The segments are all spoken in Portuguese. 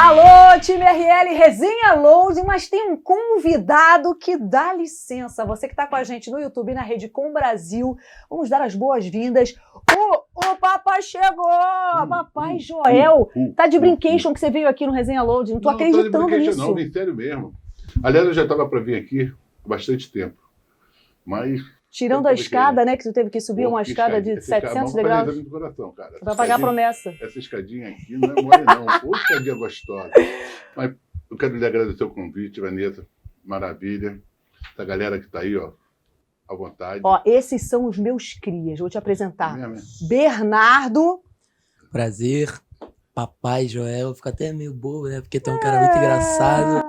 Alô, time RL, resenha Loading, mas tem um convidado que dá licença. Você que está com a gente no YouTube e na Rede Com Brasil, vamos dar as boas-vindas. O papai chegou! Papai Joel. Tá de brincation que você veio aqui no Resenha Loading. Não tô acreditando nisso. Não, vem sério mesmo. Aliás, eu já estava para vir aqui há bastante tempo. Mas... Tirando a escada, né? Que tu teve que subir uma escada de 700 degraus. Do coração, cara. Vai pagar a promessa. Essa escadinha aqui não é mole, não. Ou escadinha gostosa. Mas eu quero lhe agradecer o convite, Vanessa. Maravilha. Essa galera que está aí, ó, à vontade. Ó, esses são os meus crias. Vou te apresentar. Bernardo. Prazer. Papai Joel. Fica até meio bobo, né? Porque tem um cara muito engraçado.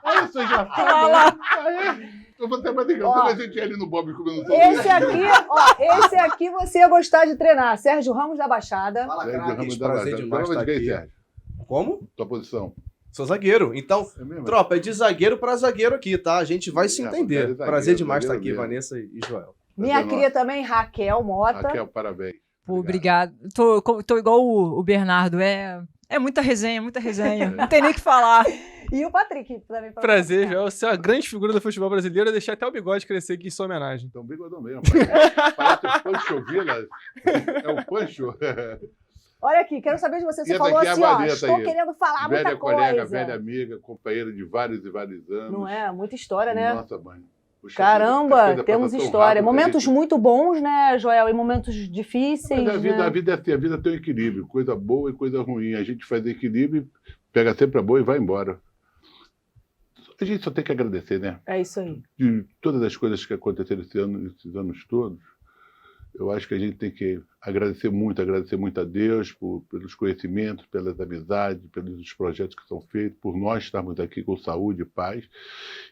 Eu sou engraçado. Eu vou até mais engraçado, mas a gente ia ali no Bob comendo esse aqui você ia gostar de treinar. Sérgio Ramos da Baixada. Fala, Ramos da prazer demais estar aqui. Sérgio. Como? Tua posição. Sou zagueiro. Então, É tropa, é de zagueiro para zagueiro aqui, tá? A gente vai se entender. zagueiro, Prazer demais estar aqui, mesmo. Vanessa e Joel. Minha cria também, Raquel Mota. Raquel, parabéns. Pô, obrigado. Tô igual o Bernardo. É muita resenha, muita resenha. Não tem nem o que falar. E o Patrick também. Prazer, Joel. Você é uma grande figura do futebol brasileiro. Eu deixei até o bigode crescer aqui em sua homenagem. Então, bigodão mesmo. Parece o Pancho Villa. É o Pancho. Olha aqui, quero saber de você. Você E falou essa aqui assim, é a ó, Vanessa estou aí. querendo falar Velha muita colega, coisa. velha amiga, companheira de vários e vários anos. Não é? Muita história, né? Nossa, mãe. Puxa, Caramba, temos história. Rápido, Momentos muito bons, né, Joel? E momentos difíceis, Mas né? a vida é assim, a vida tem um equilíbrio, coisa boa e coisa ruim. A gente faz equilíbrio, pega sempre a boa e vai embora. A gente só tem que agradecer, né? É isso aí. De todas as coisas que aconteceram esses anos todos, eu acho que a gente tem que agradecer muito a Deus pelos conhecimentos, pelas amizades, pelos projetos que são feitos, por nós estarmos aqui com saúde e paz.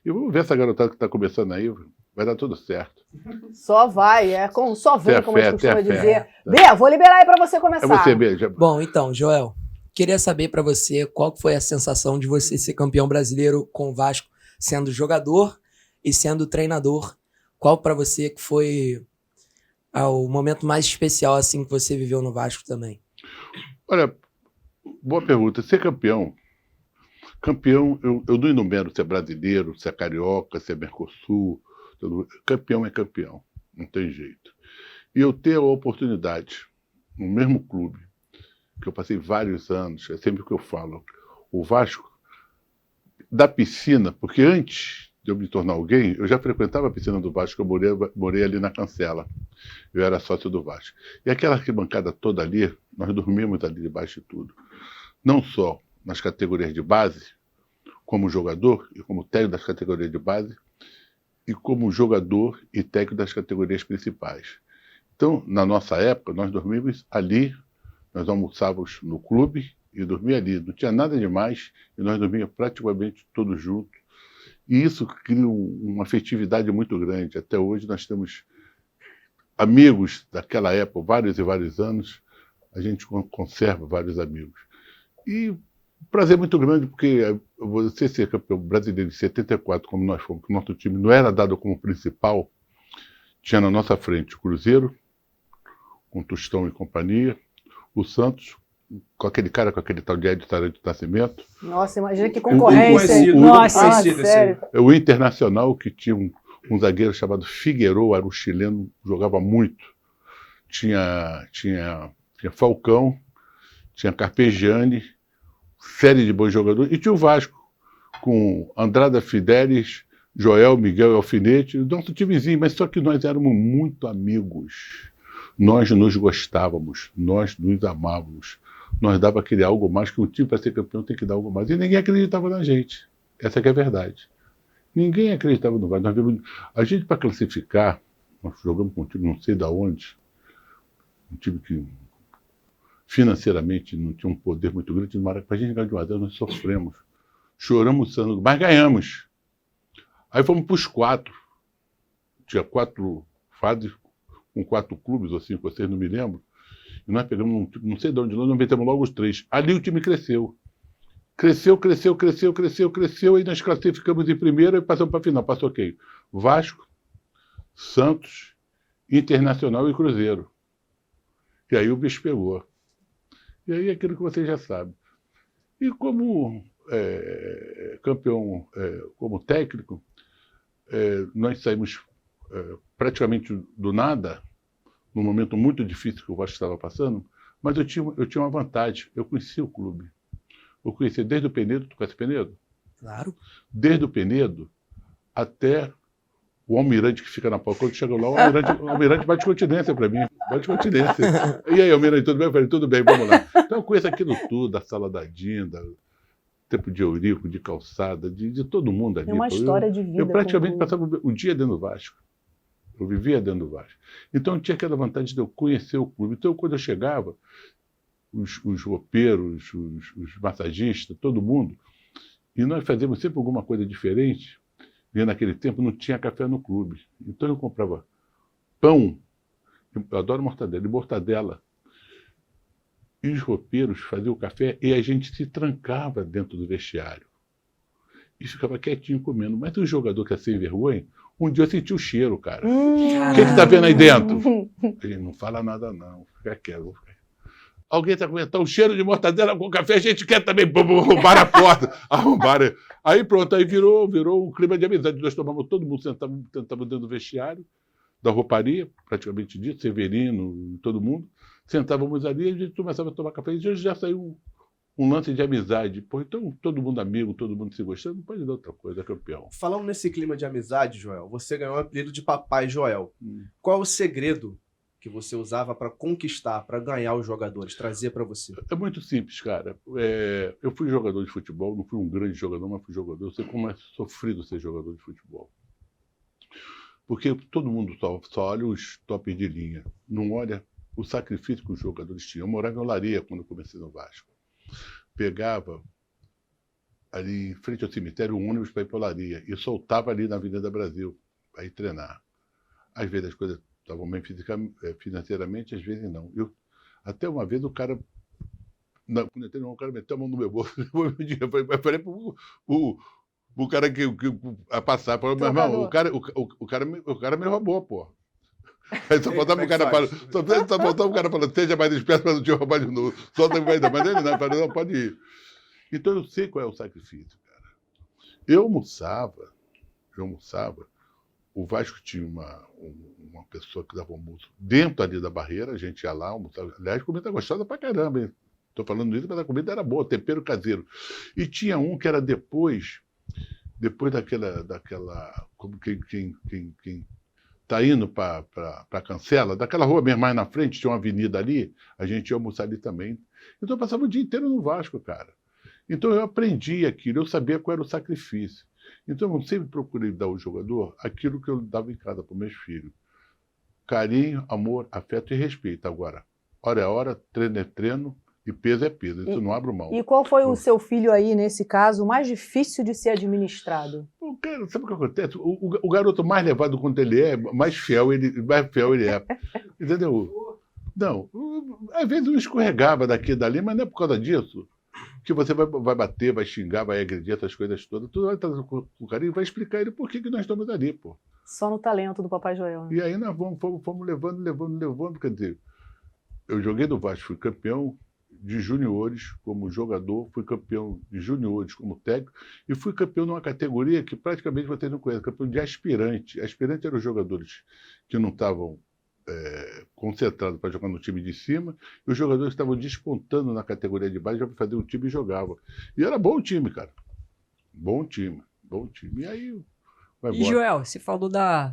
E vamos ver essa garotada que está começando aí, vai dar tudo certo. Só vai, só vem, como a gente costuma dizer. Fé. Bê, vou liberar aí para você começar. É você, Bê. Bom, então, Joel, queria saber pra você qual foi a sensação de você ser campeão brasileiro com o Vasco, sendo jogador e sendo treinador. Qual pra você que foi o momento mais especial assim que você viveu no Vasco também? Olha, boa pergunta. Ser campeão, eu não enumero se é brasileiro, se é carioca, se é Mercosul. Campeão é campeão, não tem jeito. E eu ter a oportunidade, no mesmo clube, que eu passei vários anos, é sempre o que eu falo, o Vasco, da piscina, porque antes de eu me tornar alguém, eu já frequentava a piscina do Vasco, eu morei ali na Cancela. Eu era sócio do Vasco. E aquela arquibancada toda ali, nós dormimos ali debaixo de tudo. Não só nas categorias de base, como jogador e como técnico das categorias de base, e como jogador e técnico das categorias principais. Então, na nossa época, nós dormíamos ali, nós almoçávamos no clube e dormia ali. Não tinha nada demais e nós dormíamos praticamente todos juntos. E isso cria uma afetividade muito grande. Até hoje nós temos amigos daquela época, vários e vários anos, a gente conserva vários amigos. E prazer muito grande, porque você ser campeão brasileiro de 74, como nós fomos, que o nosso time não era dado como principal, tinha na nossa frente o Cruzeiro, com Tostão e companhia, o Santos, com aquele tal de Edson Arantes do Nascimento. Nossa, imagina que concorrência. Nossa, sério. O Internacional, que tinha um zagueiro chamado Figueiredo, era um chileno, jogava muito. Tinha Falcão, tinha Carpegiani, série de bons jogadores, e tinha o Vasco, com Andrada Fidelis, Joel, Miguel e Alfinete, nosso timezinho, mas só que nós éramos muito amigos. Nós nos gostávamos, nós nos amávamos. Nós dava aquele algo mais, que o time para ser campeão tem que dar algo mais. E ninguém acreditava na gente. Essa que é a verdade. Ninguém acreditava no Vasco. A gente, para classificar, nós jogamos com um time não sei de onde, um time que financeiramente não tinha um poder muito grande, para a gente ganhar de 1 a 0, nós sofremos. Choramos sangue, mas ganhamos. Aí fomos para os 4. Tinha 4 fases, com 4 clubes, ou 5 ou 6, não me lembro. E nós pegamos, não sei de onde, nós metemos logo os 3. Ali o time cresceu. Cresceu, e nós classificamos em primeiro e passamos para a final. Passou quem? Vasco, Santos, Internacional e Cruzeiro. E aí o bicho pegou. E aí aquilo que você já sabe. E como campeão, como técnico, nós saímos praticamente do nada, num momento muito difícil que o Vasco estava passando, mas eu tinha uma vantagem, eu conhecia o clube. Eu conhecia desde o Penedo, tu conhece o Penedo? Claro. Desde o Penedo até o Almirante que fica na Paula. Quando chegou lá, o Almirante bate continência para mim. Bate continência. E aí, Almirante, tudo bem? Eu falei, tudo bem, vamos lá. Então eu conheço aquilo tudo, a sala da Dinda, tempo de Eurico, de Calçada, de todo mundo ali. Tem uma história de vida. Eu praticamente com o passava o dia dentro do Vasco. Eu vivia dentro do Vasco. Então eu tinha aquela vantagem de eu conhecer o clube. Então quando eu chegava, os roupeiros, os massagistas, todo mundo, e nós fazíamos sempre alguma coisa diferente, e naquele tempo não tinha café no clube. Então eu comprava pão, eu adoro mortadela, e mortadela. E os roupeiros faziam o café e a gente se trancava dentro do vestiário. E ficava quietinho comendo. Mas o jogador que é sem vergonha, um dia eu senti o cheiro, cara. O que tá vendo aí dentro? Ele não fala nada não, fica quieto. Vou ficar... Alguém está comentando o cheiro de mortadela com café, a gente quer também, arrombaram a porta, arrombaram. Aí pronto, aí virou um clima de amizade. Nós tomamos, todo mundo sentávamos dentro do vestiário, da rouparia, praticamente dito, Severino, todo mundo. Sentávamos ali e a gente começava a tomar café. E já saiu um lance de amizade. Pô, então, todo mundo amigo, todo mundo se gostando, não pode dar outra coisa, campeão. Falando nesse clima de amizade, Joel, você ganhou o apelido de Papai Joel. Qual é o segredo que você usava para conquistar, para ganhar os jogadores, trazer para você? É muito simples, cara. Eu fui jogador de futebol, não fui um grande jogador, mas fui jogador. Eu sei como é sofrido ser jogador de futebol. Porque todo mundo só olha os tops de linha, não olha o sacrifício que os jogadores tinham. Eu morava em Olaria quando eu comecei no Vasco. Pegava ali em frente ao cemitério um ônibus para ir para Olaria e soltava ali na Avenida Brasil para ir treinar. Às vezes as coisas estavam bem financeiramente, às vezes não. Até uma vez o cara meteu a mão no meu bolso, eu falei para o cara que a passar, falou, meu irmão, o cara me roubou, pô. Aí só faltava o cara falando, seja mais esperto para não te roubar de novo. Solta mais, mas ele não, falei, não, pode ir. Então eu sei qual é o sacrifício, cara. Eu almoçava, o Vasco tinha uma pessoa que dava almoço dentro ali da barreira, a gente ia lá, almoçava. Aliás, comida gostosa pra caramba, hein? Tô falando isso, mas a comida era boa, tempero caseiro. E tinha um que era depois daquela como quem tá indo para Cancela, daquela rua mesmo mais na frente, tinha uma avenida ali, a gente ia almoçar ali também. Então eu passava o dia inteiro no Vasco, cara. Então eu aprendi aquilo, eu sabia qual era o sacrifício. Então eu sempre procurei dar ao jogador aquilo que eu dava em casa para os meus filhos. Carinho, amor, afeto e respeito. Agora, hora é hora, treino é treino e peso é peso. Isso não abre mão. E qual foi o seu filho aí, nesse caso, mais difícil de ser administrado? Cara, sabe o que acontece? O garoto mais levado quanto ele é, mais fiel ele é. Entendeu? Não, às vezes um escorregava daqui e dali, mas não é por causa disso que você vai bater, vai xingar, vai agredir essas coisas todas. Tu vai estar com o carinho e vai explicar ele por que nós estamos ali, pô. Só no talento do Papai Joel. Né? E aí nós fomos levando. Quer dizer, eu joguei no Vasco, fui campeão de juniores como jogador, fui campeão de juniores como técnico e fui campeão numa categoria que praticamente vocês não conhecem, campeão de aspirante. Aspirante eram os jogadores que não estavam concentrados para jogar no time de cima e os jogadores estavam despontando na categoria de base já para fazer um time e jogavam. E era bom time, cara. Bom time. E aí vai embora. E Joel, você falou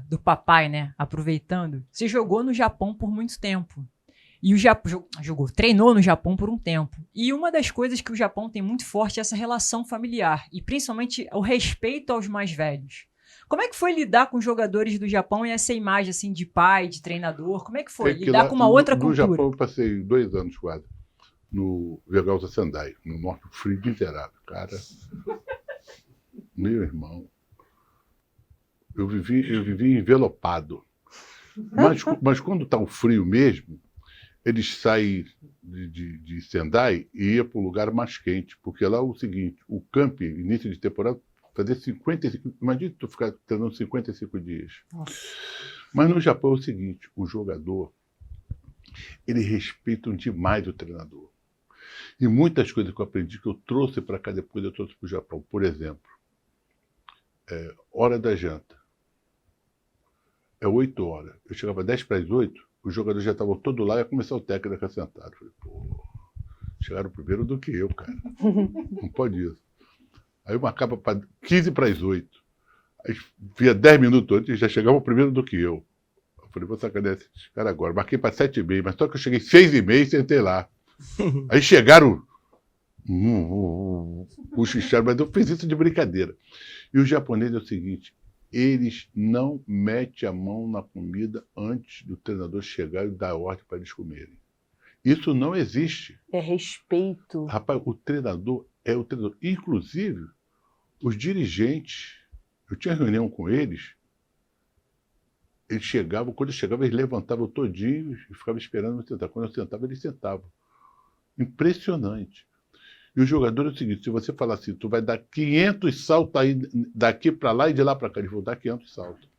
do papai, né? Aproveitando, você jogou no Japão por muito tempo. E o Japão treinou no Japão por um tempo. E uma das coisas que o Japão tem muito forte é essa relação familiar. E principalmente o respeito aos mais velhos. Como é que foi lidar com os jogadores do Japão e essa imagem assim de pai, de treinador? Como é que foi? Lidar com uma outra cultura? No Japão eu passei 2 anos quase. No Vegalza Sendai, no norte, frio miserável. Cara, meu irmão, eu vivi envelopado. Mas quando está o frio mesmo, eles saem de Sendai e iam para um lugar mais quente, porque lá é o seguinte, o camp, início de temporada, fazer 55, imagina tu ficar treinando 55 dias. Nossa. Mas no Japão é o seguinte, o jogador, eles respeitam demais o treinador. E muitas coisas que eu aprendi que eu trouxe para cá depois, eu trouxe para o Japão. Por exemplo, hora da janta. É 8 horas. Eu chegava 10 para as 8, os jogadores já estavam todos lá e ia começar o técnico a sentar. Falei, pô, chegaram primeiro do que eu, cara. Não pode isso. Aí eu marcava para 15 para as 8. Aí via 10 minutos antes e já chegavam primeiro do que eu. Eu falei, vou sacanear esses caras agora. Marquei para 7h30, mas só que eu cheguei 6h30 e sentei lá. Aí chegaram, cochicharam, mas eu fiz isso de brincadeira. E o japonês é o seguinte, eles não metem a mão na comida antes do treinador chegar e dar ordem para eles comerem. Isso não existe. É respeito. Rapaz, o treinador é o treinador. Inclusive, os dirigentes, eu tinha reunião com eles chegavam, quando eu chegava, eles levantavam todinho e ficavam esperando eu sentar. Quando eu sentava, eles sentavam. Impressionante. E o jogador é o seguinte, se você falar assim, tu vai dar 500 saltos aí daqui para lá e de lá para cá, eles vão dar 500 saltos.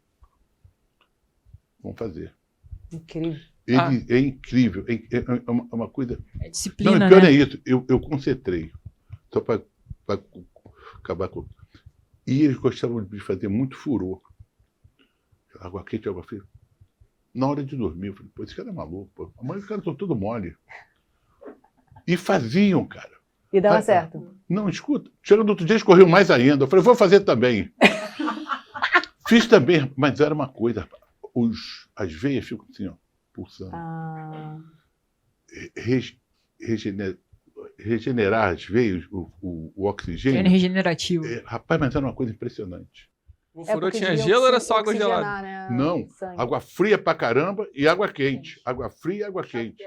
Vamos fazer. Incrível. É incrível, é uma coisa... É disciplina, Não, o pior né? é isso, eu concentrei, só para acabar com... E eles gostavam de fazer muito furor. Água quente, água fria. Na hora de dormir, eu falei, pô, esse cara é maluco, pô. Amanhã os caras estão tudo mole. E faziam, cara. E dava certo. Não, escuta. Chega no outro dia, eles corriam mais ainda. Eu falei, vou fazer também. Fiz também, mas era uma coisa, rapaz. As veias ficam assim, ó, pulsando. Regenerar as veias, o oxigênio. Treino regenerativo. Rapaz, mas era uma coisa impressionante. O furô tinha gelo ou era só água gelada? Né, Não, água fria pra caramba e água quente. Água fria e água quente.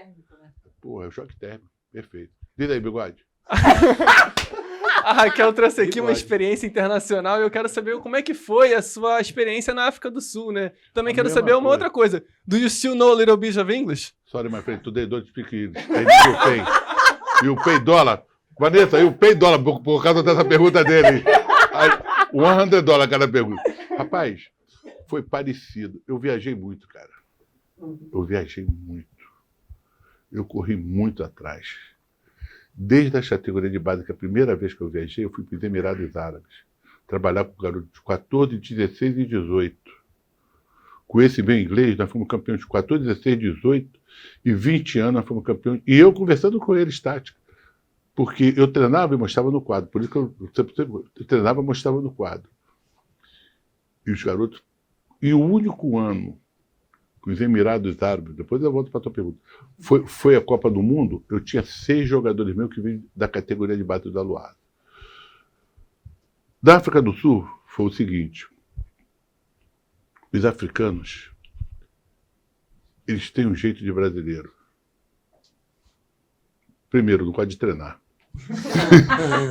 Porra, é o choque térmico. Perfeito. Diz aí, Bigode. A Raquel trouxe aqui uma Bigode. experiência internacional e eu quero saber como é que foi a sua experiência na África do Sul, né? Também A quero mesma saber uma coisa. outra coisa. Do you still know a little bit of English? Sorry, my friend, today don't speak English. I need you pay. You pay dollar. Vanessa, you pay dollar por causa dessa pergunta dele. $100 cada pergunta. Rapaz, foi parecido. Eu viajei muito, cara. Eu viajei muito. Eu corri muito atrás. Desde a categoria de base, que a primeira vez que eu viajei, eu fui para os Emirados Árabes. Trabalhar com garotos de 14, 16 e 18. Com esse meu inglês, nós fomos campeões de 14, 16, 18 e 20 anos, nós fomos campeões. E eu conversando com eles, tática. Porque eu treinava e mostrava no quadro. Por isso que eu treinava e mostrava no quadro. E os garotos... E o único ano que os Emirados Árabes, depois eu volto para a tua pergunta, foi a Copa do Mundo, eu tinha 6 jogadores meus que vinham da categoria de base da Luada. Da África do Sul, foi o seguinte, os africanos, eles têm um jeito de brasileiro. Primeiro, não gosta de treinar.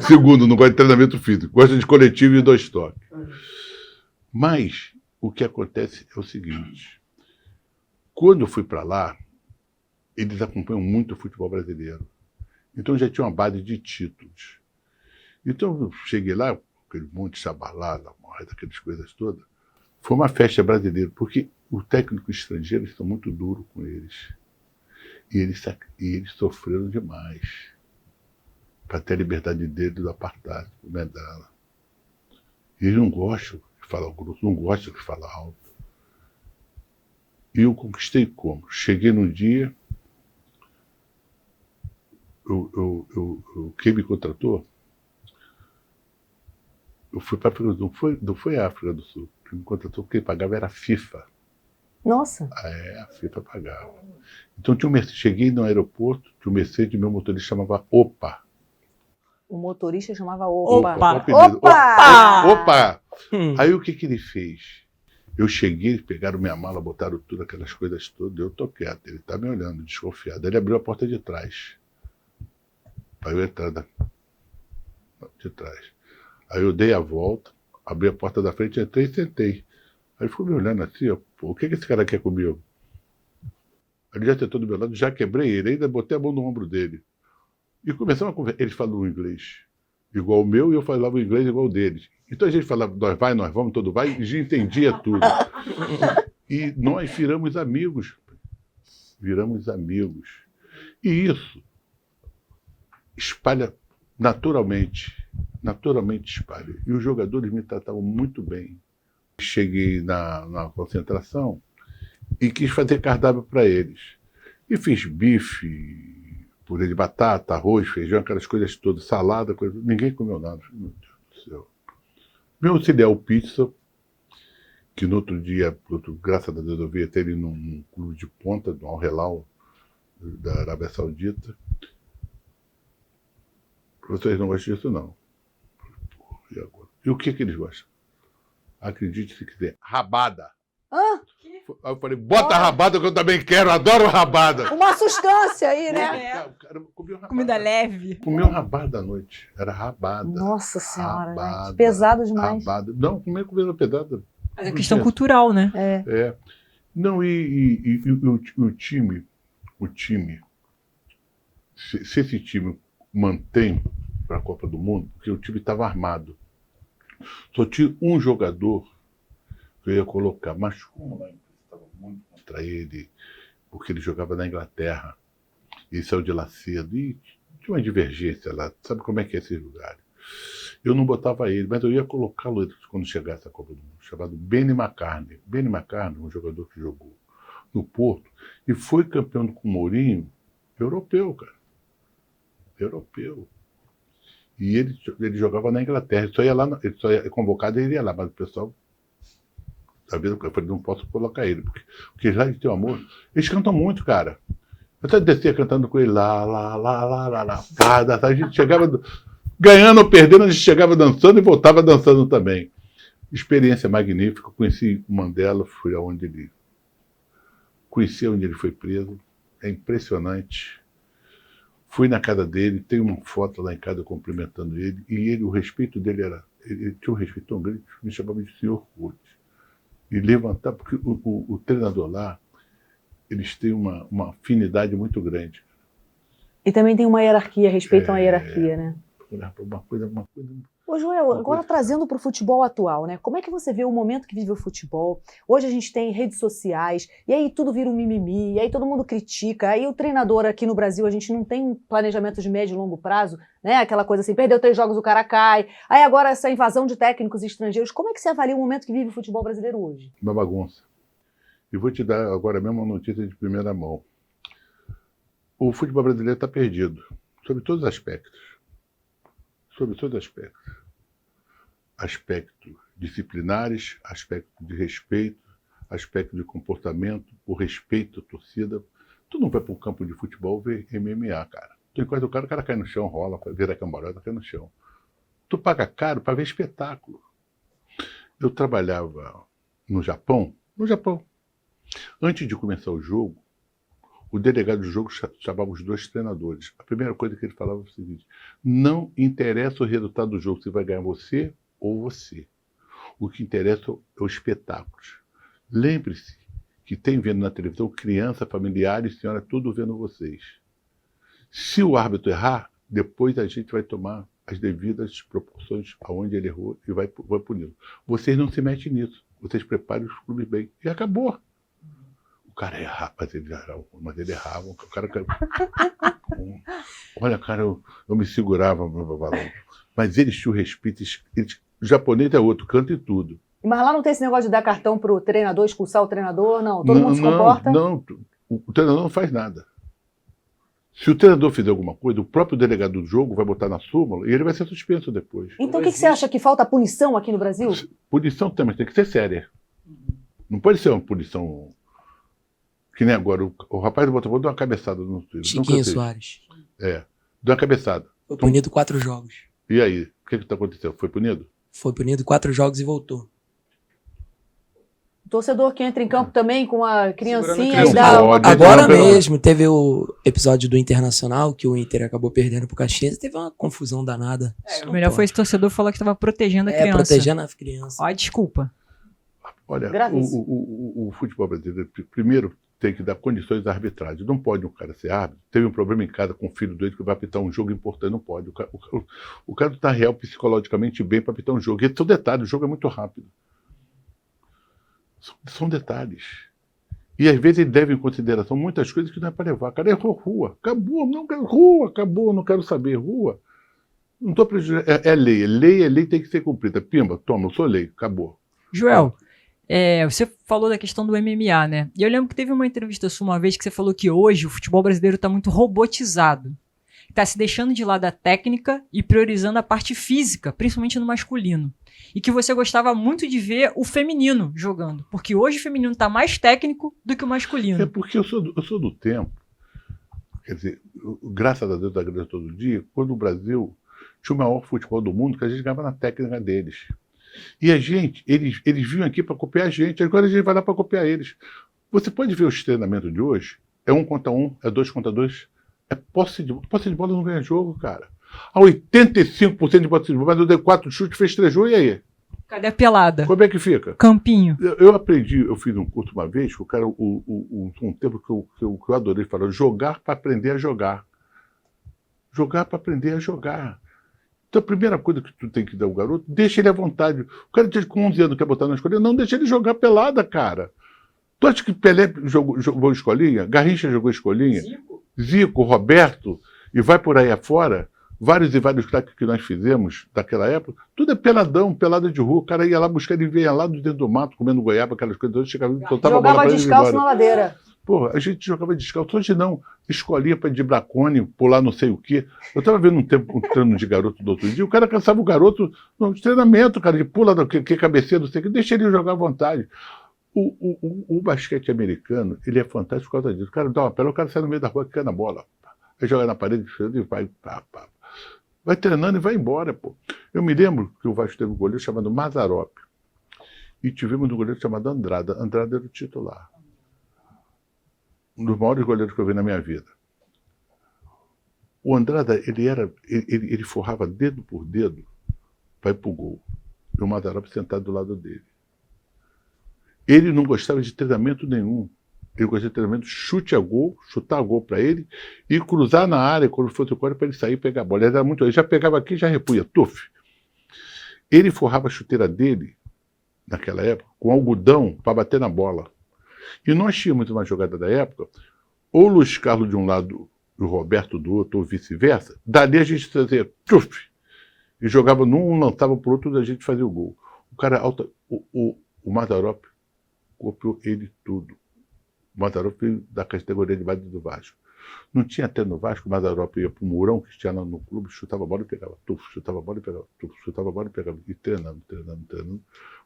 Segundo, não gosta de treinamento físico, gosta de coletivo e 2 toques. Mas o que acontece é o seguinte, quando eu fui para lá, eles acompanham muito o futebol brasileiro. Então já tinha uma base de títulos. Então eu cheguei lá, aquele monte de chabalada, aquelas coisas todas. Foi uma festa brasileira, porque o técnico estrangeiro está muito duro com eles. E eles sofreram demais para ter a liberdade deles do apartheid, do Mandela. Eles não gostam de falar grosso, não gostam de falar alto. E eu conquistei como? Cheguei num dia, quem me contratou, eu fui para a África do Sul, não foi a África do Sul, quem me contratou, quem pagava era a FIFA. Nossa. A FIFA pagava. Então cheguei no aeroporto, tinha um Mercedes, meu motorista chamava Opa. O motorista chamava Opa. Opa! Opa! Aí o que ele fez? Eu cheguei, pegaram minha mala, botaram tudo, aquelas coisas todas, eu tô quieto, ele tá me olhando, desconfiado. Ele abriu a porta de trás, para eu entrar de trás. Aí eu dei a volta, abri a porta da frente, entrei e sentei. Aí ele ficou me olhando assim, ó, o que esse cara quer comigo? Ele já tentou do meu lado, já quebrei ele, ainda botei a mão no ombro dele. E começamos a conversar, eles falam inglês igual o meu e eu falava o inglês igual o deles. Então a gente falava, nós vamos, todo vai, e já entendia tudo. E nós viramos amigos. Viramos amigos. E espalha naturalmente espalha. E os jogadores me tratavam muito bem. Cheguei na concentração e quis fazer cardápio para eles. E fiz bife, purê de batata, arroz, feijão, aquelas coisas todas, salada, ninguém comeu nada. Meu Deus do céu. Meu auxiliar, o Pizza, que no outro dia, graças a Deus, eu vi até ele num clube de ponta, do Al Hilal, da Arábia Saudita. Vocês não gostam disso, não. E agora? E o que eles gostam? Acredite se quiser. Rabada. Hã? Aí eu falei, bota rabada que eu também quero, adoro rabada. Uma sustância aí, né? Cara, comeu rabada. Comida leve. Comeu rabada à noite. Era rabada. Nossa Senhora, Rabada, gente. Pesado demais. Rabada. Não, comeu comida pesada. Mas é questão cultural, né? É. Não, e o time, se esse time mantém para a Copa do Mundo, porque o time estava armado. Só tinha um jogador que eu ia colocar, mas como lá estava muito contra ele, porque ele jogava na Inglaterra, e saiu de lá cedo, e tinha uma divergência lá, sabe como é que é esses lugares? Eu não botava ele, mas eu ia colocá-lo quando chegasse a Copa do Mundo, chamado Benny McCartney. Benny McCartney, um jogador que jogou no Porto, e foi campeão com o Mourinho, europeu, cara. Europeu. E ele jogava na Inglaterra, ele só ia convocado e ele ia lá, mas o pessoal, talvez eu falei, não posso colocar ele, porque lá eles têm um amor. Eles cantam muito, cara. Eu até descia cantando com ele lá. A gente chegava ganhando ou perdendo, a gente chegava dançando e voltava dançando também. Experiência magnífica, conheci o Mandela, fui aonde ele... Conheci onde ele foi preso, é impressionante. Fui na casa dele, tenho uma foto lá em casa cumprimentando ele, e o respeito dele era... Ele tinha um respeito tão grande, me chamava de senhor Ruth. E levantar, porque o treinador lá, eles têm uma afinidade muito grande. E também tem uma hierarquia, respeitam a hierarquia, né? Uma coisa... Ô, Joel, agora trazendo para o futebol atual, né? Como é que você vê o momento que vive o futebol? Hoje a gente tem redes sociais, e aí tudo vira um mimimi, e aí todo mundo critica, aí o treinador aqui no Brasil, a gente não tem um planejamento de médio e longo prazo, né? Aquela coisa assim, perdeu 3 jogos, o cara cai. Aí agora essa invasão de técnicos estrangeiros. Como é que você avalia o momento que vive o futebol brasileiro hoje? Uma bagunça. E vou te dar agora mesmo uma notícia de primeira mão. O futebol brasileiro está perdido, sobre todos os aspectos. Sobre todos os aspectos. Aspectos disciplinares, aspecto de respeito, aspecto de comportamento, o respeito à torcida. Tu não vai para um campo de futebol ver MMA, cara. Tu enquanto o cara cai no chão, rola, vira cambalhota, cai no chão. Tu paga caro para ver espetáculo. Eu trabalhava no Japão. Antes de começar o jogo, o delegado do jogo chamava os 2 treinadores. A primeira coisa que ele falava foi o seguinte: não interessa o resultado do jogo, se vai ganhar você ou você. O que interessa é o espetáculo. Lembre-se que tem vendo na televisão criança, familiares, senhora, tudo vendo vocês. Se o árbitro errar, depois a gente vai tomar as devidas proporções aonde ele errou e vai puni-lo. Vocês não se metem nisso. Vocês preparem os clubes bem. E acabou. O cara errava, mas ele errava. O cara... Olha, cara, eu me segurava, mas eles tinham respeito. O japonês é outro, canta e tudo. Mas lá não tem esse negócio de dar cartão pro treinador, expulsar o treinador, não? Todo mundo se comporta? Não, o treinador não faz nada. Se o treinador fizer alguma coisa, o próprio delegado do jogo vai botar na súmula e ele vai ser suspenso depois. Então o que você acha, que falta punição aqui no Brasil? Punição também tem que ser séria. Não pode ser uma punição que nem agora. O rapaz do Botafogo deu uma cabeçada no Twitter. Chiquinho Soares. Deu uma cabeçada. Foi punido 4 jogos. E aí? O que está acontecendo? Foi punido? Foi punido 4 jogos e voltou. O torcedor que entra em campo também com a criancinha Não e dá... pode. Agora mesmo, teve o episódio do Internacional, que o Inter acabou perdendo pro Caxias, teve uma confusão danada. O melhor foi esse torcedor falar que estava protegendo a criança. Protegendo a criança. Ó, desculpa. Olha, Gravíssimo. o futebol brasileiro, primeiro, tem que dar condições à arbitragem. Não pode um cara ser árbitro. Teve um problema em casa com o filho dele que vai apitar um jogo importante. Não pode. O cara não está real psicologicamente bem para apitar um jogo. E esse é o detalhe, o jogo é muito rápido. São detalhes. E às vezes ele leva em consideração muitas coisas que não é para levar. Cara, errou rua. Acabou, não quero rua, acabou, não quero saber. Rua. Não estou prejudicando. É lei. Lei tem que ser cumprida. Pimba, toma, eu sou lei. Acabou. Joel, você falou da questão do MMA, né? E eu lembro que teve uma entrevista sua uma vez que você falou que hoje o futebol brasileiro está muito robotizado. Está se deixando de lado a técnica e priorizando a parte física, principalmente no masculino. E que você gostava muito de ver o feminino jogando. Porque hoje o feminino está mais técnico do que o masculino. É porque eu sou do tempo. Quer dizer, graças a Deus da igreja todo dia, quando o Brasil tinha o maior futebol do mundo, que a gente ganhava na técnica deles. E a gente, eles vinham aqui para copiar a gente, agora a gente vai lá para copiar eles. Você pode ver os treinamentos de hoje, é 1 contra 1, é 2 contra 2, é posse de bola não ganha jogo, cara. A 85% de posse de bola, mas eu dei 4 chutes, fez 3 gols, e aí? Cadê a pelada? Como é que fica? Campinho. Eu aprendi, eu fiz um curso uma vez, que o cara, um tempo que eu adorei falar, jogar para aprender a jogar. Jogar para aprender a jogar. Então a primeira coisa que tu tem que dar ao garoto, deixa ele à vontade. O cara com 11 anos quer botar na escolinha, não deixa ele jogar pelada, cara. Tu acha que Pelé jogou escolinha? Garrincha jogou escolinha? Zico, Roberto, e vai por aí afora, vários e vários craques que nós fizemos daquela época, tudo é peladão, pelada de rua, o cara ia lá buscar, ele vinha lá dentro do mato, comendo goiaba, aquelas coisas, chegava, soltava a bola Jogava pra ele ir descalço embora. na ladeira. Porra, a gente jogava descalço, hoje não, escolinha para de bracone, pular não sei o quê. Eu estava vendo um treino de garoto do outro dia, o cara cansava o garoto no treinamento, cara, de pula, que cabeceia, não sei o quê, deixa ele jogar à vontade. O basquete americano, ele é fantástico por causa disso. O cara dá uma pelota, o cara sai no meio da rua, cai na bola. Aí joga na parede e vai, vai treinando e vai embora, pô. Eu me lembro que o Vasco teve um goleiro chamado Mazarop. E tivemos um goleiro chamado Andrada. Andrada era o titular. Um dos maiores goleiros que eu vi na minha vida. O Andrada, ele forrava dedo por dedo, vai pro gol. E o Mazarop sentado do lado dele. Ele não gostava de treinamento nenhum. Ele gostava de treinamento, chute a gol, chutar a gol para ele e cruzar na área quando fosse o corpo para ele sair e pegar a bola. Ele já pegava aqui e já repunha, tuf. Ele forrava a chuteira dele, naquela época, com algodão para bater na bola. E nós tínhamos uma jogada da época, ou o Luiz Carlos de um lado e o Roberto do outro, ou vice-versa. Dali a gente fazia, tuf, e jogava num, lançava para o outro e a gente fazia o gol. O cara, o Mazarop, copiou ele tudo. O Mazarop veio da categoria de base do Vasco. Não tinha até no Vasco, o Mazarop ia para o Mourão, que tinha lá no clube, chutava a bola e pegava, tuf, chutava a bola e pegava, tuf, chutava a bola e pegava. E treinando.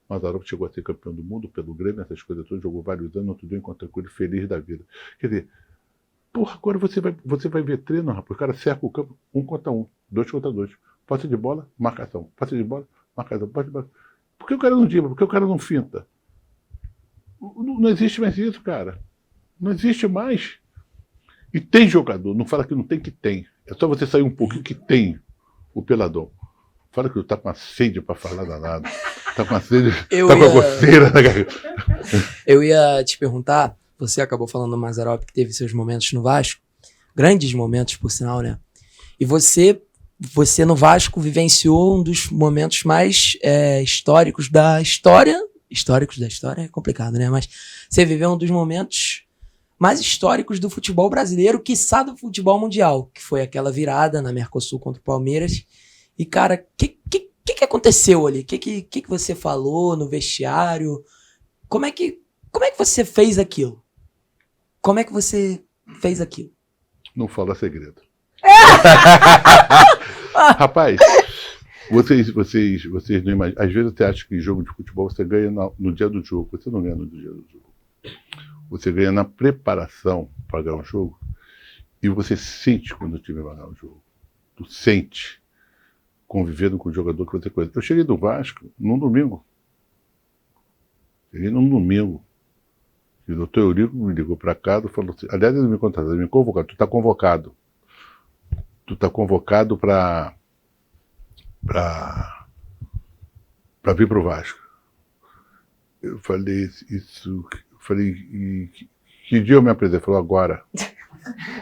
O Mazarop chegou a ser campeão do mundo pelo Grêmio, essas coisas todas, jogou vários anos, outro dia encontrei com ele feliz da vida. Quer dizer, porra, agora você vai ver treino, rapaz, o cara cerca o campo 1 contra 1, 2 contra 2. Posse de bola, marcação. Posse de bola, marcação. Posse de bola. Por que o cara não dribla? Por que o cara não finta? Não existe mais isso, cara. Não existe mais. E tem jogador, não fala que não tem, que tem. É só você sair um pouquinho que tem o peladão. Fala que tá com uma sede para falar danado. Tá com uma sede, com a coceira na garganta. Eu ia te perguntar, você acabou falando do Mazarop que teve seus momentos no Vasco, grandes momentos, por sinal, né? E você no Vasco vivenciou um dos momentos mais históricos da história. Históricos da história é complicado, né? Mas você viveu um dos momentos mais históricos do futebol brasileiro, quiçá do futebol mundial, que foi aquela virada na Mercosul contra o Palmeiras. E, cara, o que aconteceu ali? O que você falou no vestiário? Como é que você fez aquilo? Como é que você fez aquilo? Não fala segredo. Rapaz, vocês não imaginam. Às vezes você acha que em jogo de futebol você ganha no dia do jogo. Você não ganha no dia do jogo. Você ganha na preparação para ganhar um jogo. E você sente quando o time vai ganhar um jogo. Tu sente. Convivendo com o jogador que você conhece. Eu cheguei do Vasco num domingo. E o doutor Eurico me ligou para casa e falou assim, aliás, ele me contratou, ele me convocou, tu está convocado. Tu está convocado para vir para o Vasco. Eu falei isso, que dia eu me apresentei? Ele falou, agora.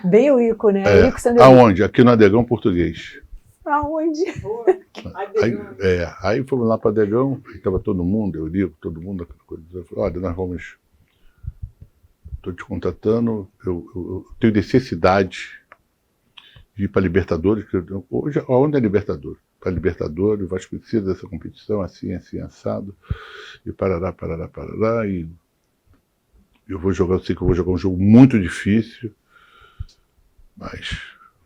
Bem o Ico, né? Ico sendo aonde? Aqui no Adegão Português. Aonde? Aí fomos lá para Adegão, estava todo mundo, Eurico, todo mundo, aquela coisa. Eu falei, olha, nós vamos estou te contratando, eu tenho necessidade de ir para Libertadores, hoje, onde é Libertadores? Para Libertadores, o Vasco precisa dessa competição, assim, assado, e parará, e eu sei que eu vou jogar um jogo muito difícil, mas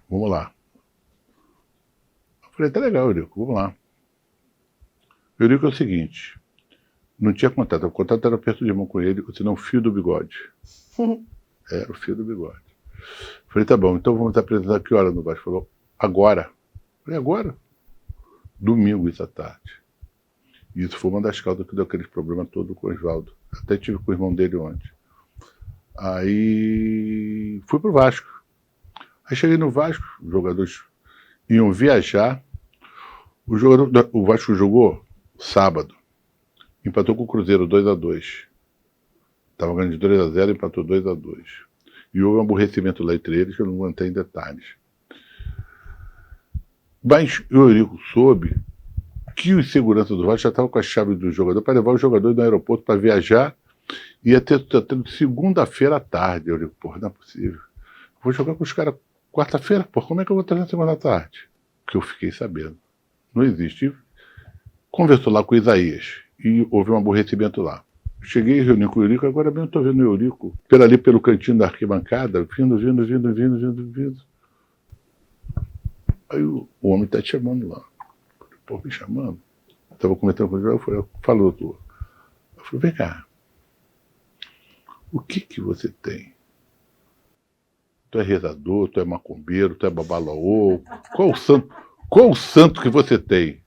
vamos lá. Eu falei, tá legal, Eurico, vamos lá. Eurico é o seguinte, não tinha contato, o contato era aperto de mão com ele, senão o fio do bigode. Era o fio do bigode. Falei, tá bom, então vamos apresentar que hora no Vasco? Falou, agora. Falei, agora? Domingo, isso à tarde. E isso foi uma das causas que deu aquele problema todo com o Oswaldo. Até tive com o irmão dele ontem. Aí fui pro Vasco. Aí cheguei no Vasco, os jogadores iam viajar. O Vasco jogou sábado. Empatou com o Cruzeiro 2-2. Estava ganhando de 2-0, empatou 2-2. E houve um aborrecimento lá entre eles, que eu não vou entrar em detalhes. Mas o Eurico soube que os seguranças do Vasco já estavam com a chave do jogador para levar o jogador no aeroporto para viajar. Ia ter segunda-feira à tarde. Eu digo, porra, não é possível. Vou jogar com os caras quarta-feira, porra, como é que eu vou trazer na segunda à tarde? Que eu fiquei sabendo. Não existe. Conversou lá com o Isaías e houve um aborrecimento lá. Cheguei e reuni com o Eurico, agora mesmo estou vendo o Eurico ali pelo cantinho da arquibancada, vindo. Aí o homem está te chamando lá. Pô, me chamando. Estava comentando com ele, falou, doutor. Eu falei, vem cá. O que você tem? Tu é rezador, tu é macumbeiro, tu é babalaô? Qual o santo que você tem?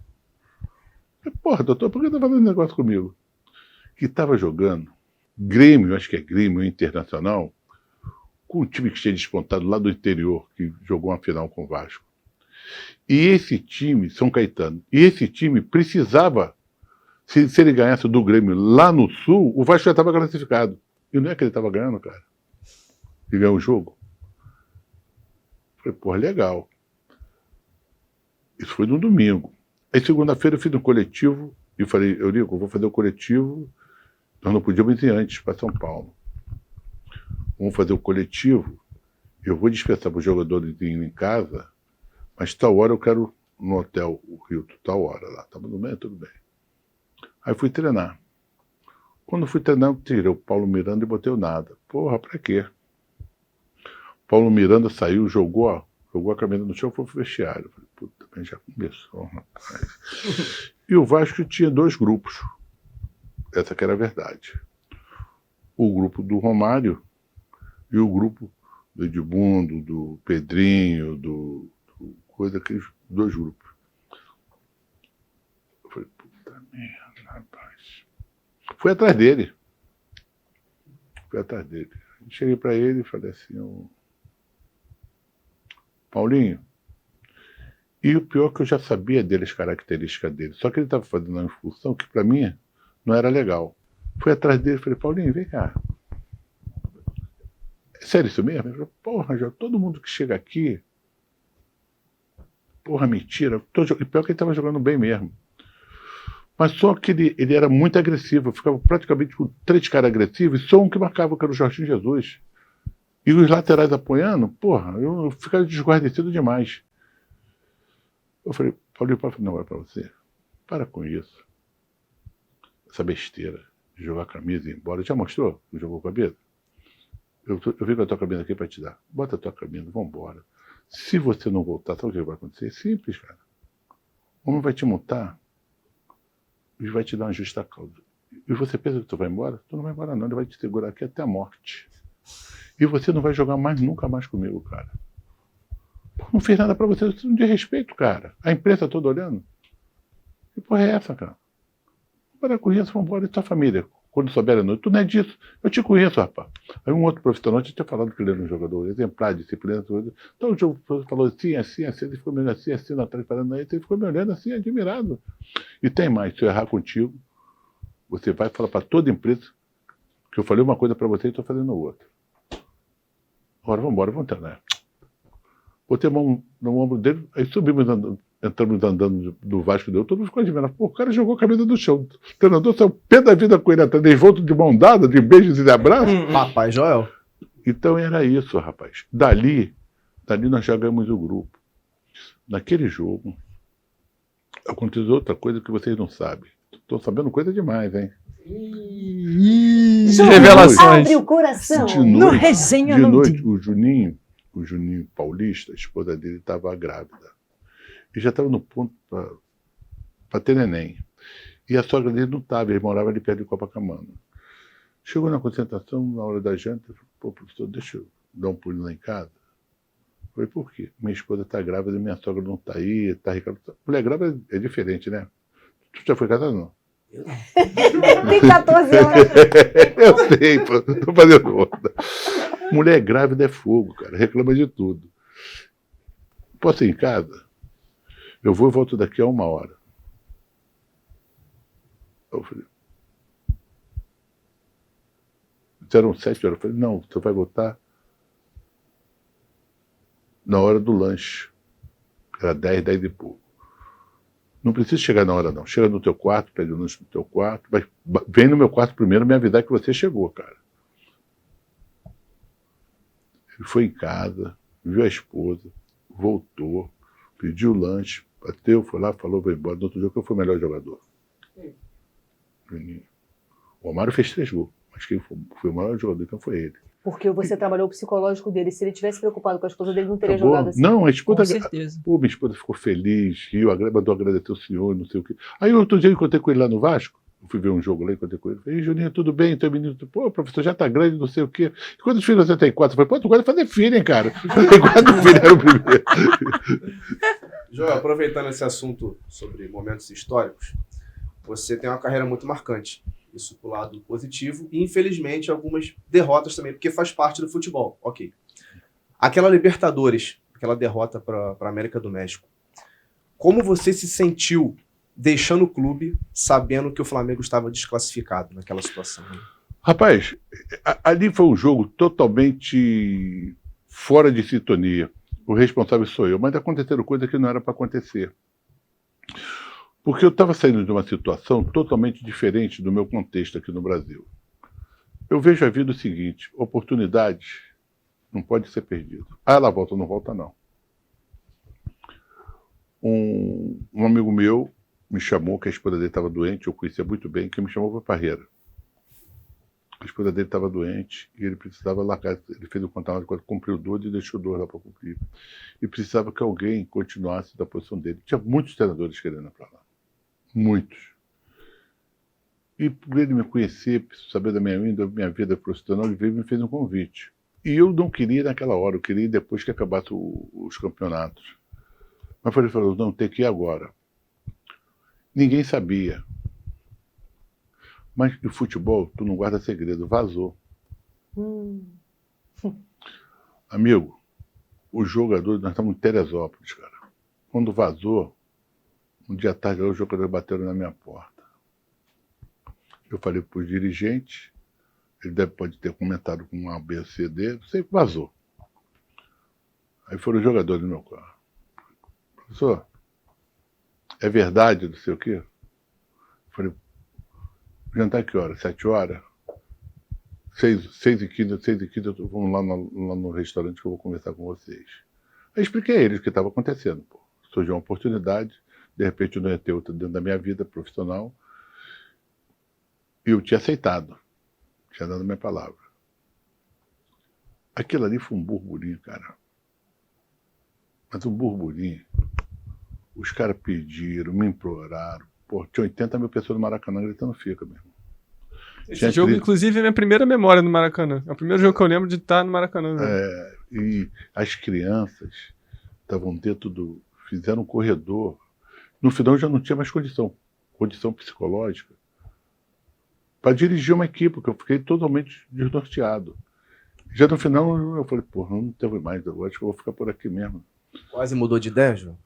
Eu falei, porra, doutor, por que tá fazendo negócio comigo? Que estava jogando Grêmio, acho que é Grêmio Internacional, com um time que tinha despontado lá do interior, que jogou uma final com o Vasco. E esse time, São Caetano, e esse time precisava, se ele ganhasse do Grêmio lá no Sul, o Vasco já estava classificado. E não é que ele estava ganhando, cara. E ganhou o jogo. Falei, porra, legal. Isso foi no domingo. Aí segunda-feira eu fiz um coletivo e falei, Eurico, eu vou fazer o coletivo, nós não podíamos ir antes para São Paulo. Vamos fazer o coletivo, eu vou dispensar para os jogadores irem em casa, mas tal hora eu quero no hotel, o Hilton, tal hora lá. Tá tudo bem? Tudo bem. Aí fui treinar. Quando fui treinar, eu tirei o Paulo Miranda e botei o nada. Porra, pra quê? Paulo Miranda saiu, jogou a camisa no chão e foi pro vestiário. Falei, puta, bem, já começou, rapaz. E o Vasco tinha dois grupos. Essa que era a verdade. O grupo do Romário e o grupo do Edmundo, do Pedrinho, do aqueles dois grupos. Eu falei, puta merda, rapaz. Fui atrás dele. Cheguei para ele e falei assim, Paulinho, e o pior é que eu já sabia dele, as características dele, só que ele estava fazendo uma função que para mim não era legal. Fui atrás dele e falei, Paulinho, vem cá. É sério isso mesmo? Ele falou, porra, já todo mundo que chega aqui, porra, mentira. E pior que ele estava jogando bem mesmo. Mas só que ele era muito agressivo, eu ficava praticamente com 3 caras agressivos, e só um que marcava, que era o Jorginho Jesus. E os laterais apoiando, porra, eu ficava desguardecido demais. Eu falei, Paulinho, não é para você. Para com isso. Essa besteira de jogar a camisa e ir embora. Já mostrou? Não jogou a camisa? Eu vim com a tua camisa aqui para te dar. Bota a tua camisa, vamos embora. Se você não voltar, sabe o que vai acontecer? É simples, cara. O homem vai te multar e vai te dar uma justa causa. E você pensa que tu vai embora? Tu não vai embora não, ele vai te segurar aqui até a morte. E você não vai jogar nunca mais comigo, cara. Não fez nada pra você, você não tem respeito, cara. A imprensa toda olhando. Que porra é essa, cara? Para com isso, vamos embora. E tua família? Quando souber a noite, tu não é disso. Eu te conheço, rapaz. Aí um outro profissional tinha falado que ele era um jogador exemplar, disciplina. Então o professor falou assim, ele ficou me olhando assim, na atrás, parando aí, ele ficou me olhando assim, admirado. E tem mais, se eu errar contigo, você vai falar para toda empresa que eu falei uma coisa para você e estou fazendo outra. Agora vamos embora, vamos treinar. Botei a mão no ombro dele, aí subimos, entramos andando do Vasco, todo mundo ficou admirado. Pô, o cara jogou a camisa do chão. O treinador saiu pé da vida com ele atrás, de volta de mão dada, de beijos e de abraços. Papai Joel. Então era isso, rapaz. Dali nós jogamos o grupo. Naquele jogo, aconteceu outra coisa que vocês não sabem. Estou sabendo coisa demais, hein? João, Revelações. abre o coração. De No noite, resenha de não noite tem. o Juninho Paulista, a esposa dele, estava grávida. E já estava no ponto para ter neném. E a sogra dele não estava, ele morava ali perto de Copacabana. Chegou na concentração, na hora da janta, eu falei, pô, professor, deixa eu dar um pulo lá em casa. Eu falei, por quê? Minha esposa está grávida e minha sogra não está aí, está Ricardo. Mulher grávida é diferente, né? Tu já foi casado, não? Tem 14 anos. Eu sei, pô, tô fazendo outra. Mulher grávida é fogo, cara, reclama de tudo. Posso ir em casa? Eu vou e volto daqui a 1 hora. Eu falei, eram 7 horas. Eu falei, não, você vai voltar na hora do lanche. Era 10 e pouco. Não precisa chegar na hora, não. Chega no teu quarto, pede o lanche no teu quarto. Mas vem no meu quarto primeiro me avisar que você chegou, cara. Ele foi em casa, viu a esposa, voltou, pediu o lanche, bateu, foi lá, falou, vai embora. No outro jogo, eu fui o melhor jogador. O Romário fez 3 gols, mas quem foi o maior jogador então foi ele. Porque você trabalhou o psicológico dele. Se ele tivesse preocupado com a esposa dele, não teria Acabou. jogado assim. Não, a Com esposa. certeza. Pô, minha esposa ficou feliz, riu, mandou agradecer o senhor, não sei o quê. Aí outro dia eu encontrei com ele lá no Vasco, eu fui ver um jogo lá, encontrei com ele. Falei, Juninho, tudo bem? Teu menino, pô, professor, já tá grande, não sei o quê. E quantos filhos você tem? 4? Eu falei, pô, tu gosta de fazer filho, hein, cara? Eu tenho 4 filhos, era o primeiro. Joel, aproveitando esse assunto sobre momentos históricos, você tem uma carreira muito marcante. Isso pro lado positivo e, infelizmente, algumas derrotas também, porque faz parte do futebol. Ok. Aquela Libertadores, aquela derrota para a América do México. Como você se sentiu deixando o clube, sabendo que o Flamengo estava desclassificado naquela situação? Rapaz, ali foi um jogo totalmente fora de sintonia. O responsável sou eu, mas aconteceram coisas que não era para acontecer. Porque eu estava saindo de uma situação totalmente diferente do meu contexto aqui no Brasil. Eu vejo a vida o seguinte, oportunidade não pode ser perdida. Ah, ela volta, não volta não. Um amigo meu me chamou, que a esposa dele estava doente, eu conhecia muito bem, que me chamou para Parreira. A esposa dele estava doente e ele precisava largar, ele fez o contrato, cumpriu 12 e deixou 2 lá para cumprir. E precisava que alguém continuasse da posição dele. Tinha muitos treinadores querendo ir para lá. Muitos. E por ele me conhecer, saber da minha vida profissional, ele veio e me fez um convite. E eu não queria ir naquela hora, eu queria ir depois que acabasse os campeonatos. Mas ele falou, não, tem que ir agora. Ninguém sabia. Mas no futebol, tu não guarda segredo, vazou. Amigo, os jogadores, nós estamos em Teresópolis, cara. Quando vazou, um dia à tarde, os jogadores bateram na minha porta. Eu falei para os dirigentes, ele pode ter comentado com um A, B, C, D, não sei, vazou. Aí foram os jogadores no meu carro. Professor, é verdade, não sei o quê? Eu falei, jantar que hora? 7 horas? 6h15, 6h15, vamos lá no restaurante que eu vou conversar com vocês. Aí expliquei a eles o que estava acontecendo. Pô. Surgiu uma oportunidade, de repente eu não ia ter outra dentro da minha vida profissional, e eu tinha aceitado, tinha dado a minha palavra. Aquilo ali foi um burburinho, cara. Mas um burburinho. Os caras pediram, me imploraram. Pô, tinha 80 mil pessoas no Maracanã gritando fica, meu irmão. Esse jogo, inclusive, é minha primeira memória no Maracanã. É o primeiro jogo que eu lembro de estar no Maracanã. Né? E as crianças estavam dentro fizeram um corredor. No final eu já não tinha mais condição psicológica, para dirigir uma equipe, porque eu fiquei totalmente desnorteado. Já no final eu falei, pô, não teve mais, eu acho que eu vou ficar por aqui mesmo. Quase mudou de ideia, João?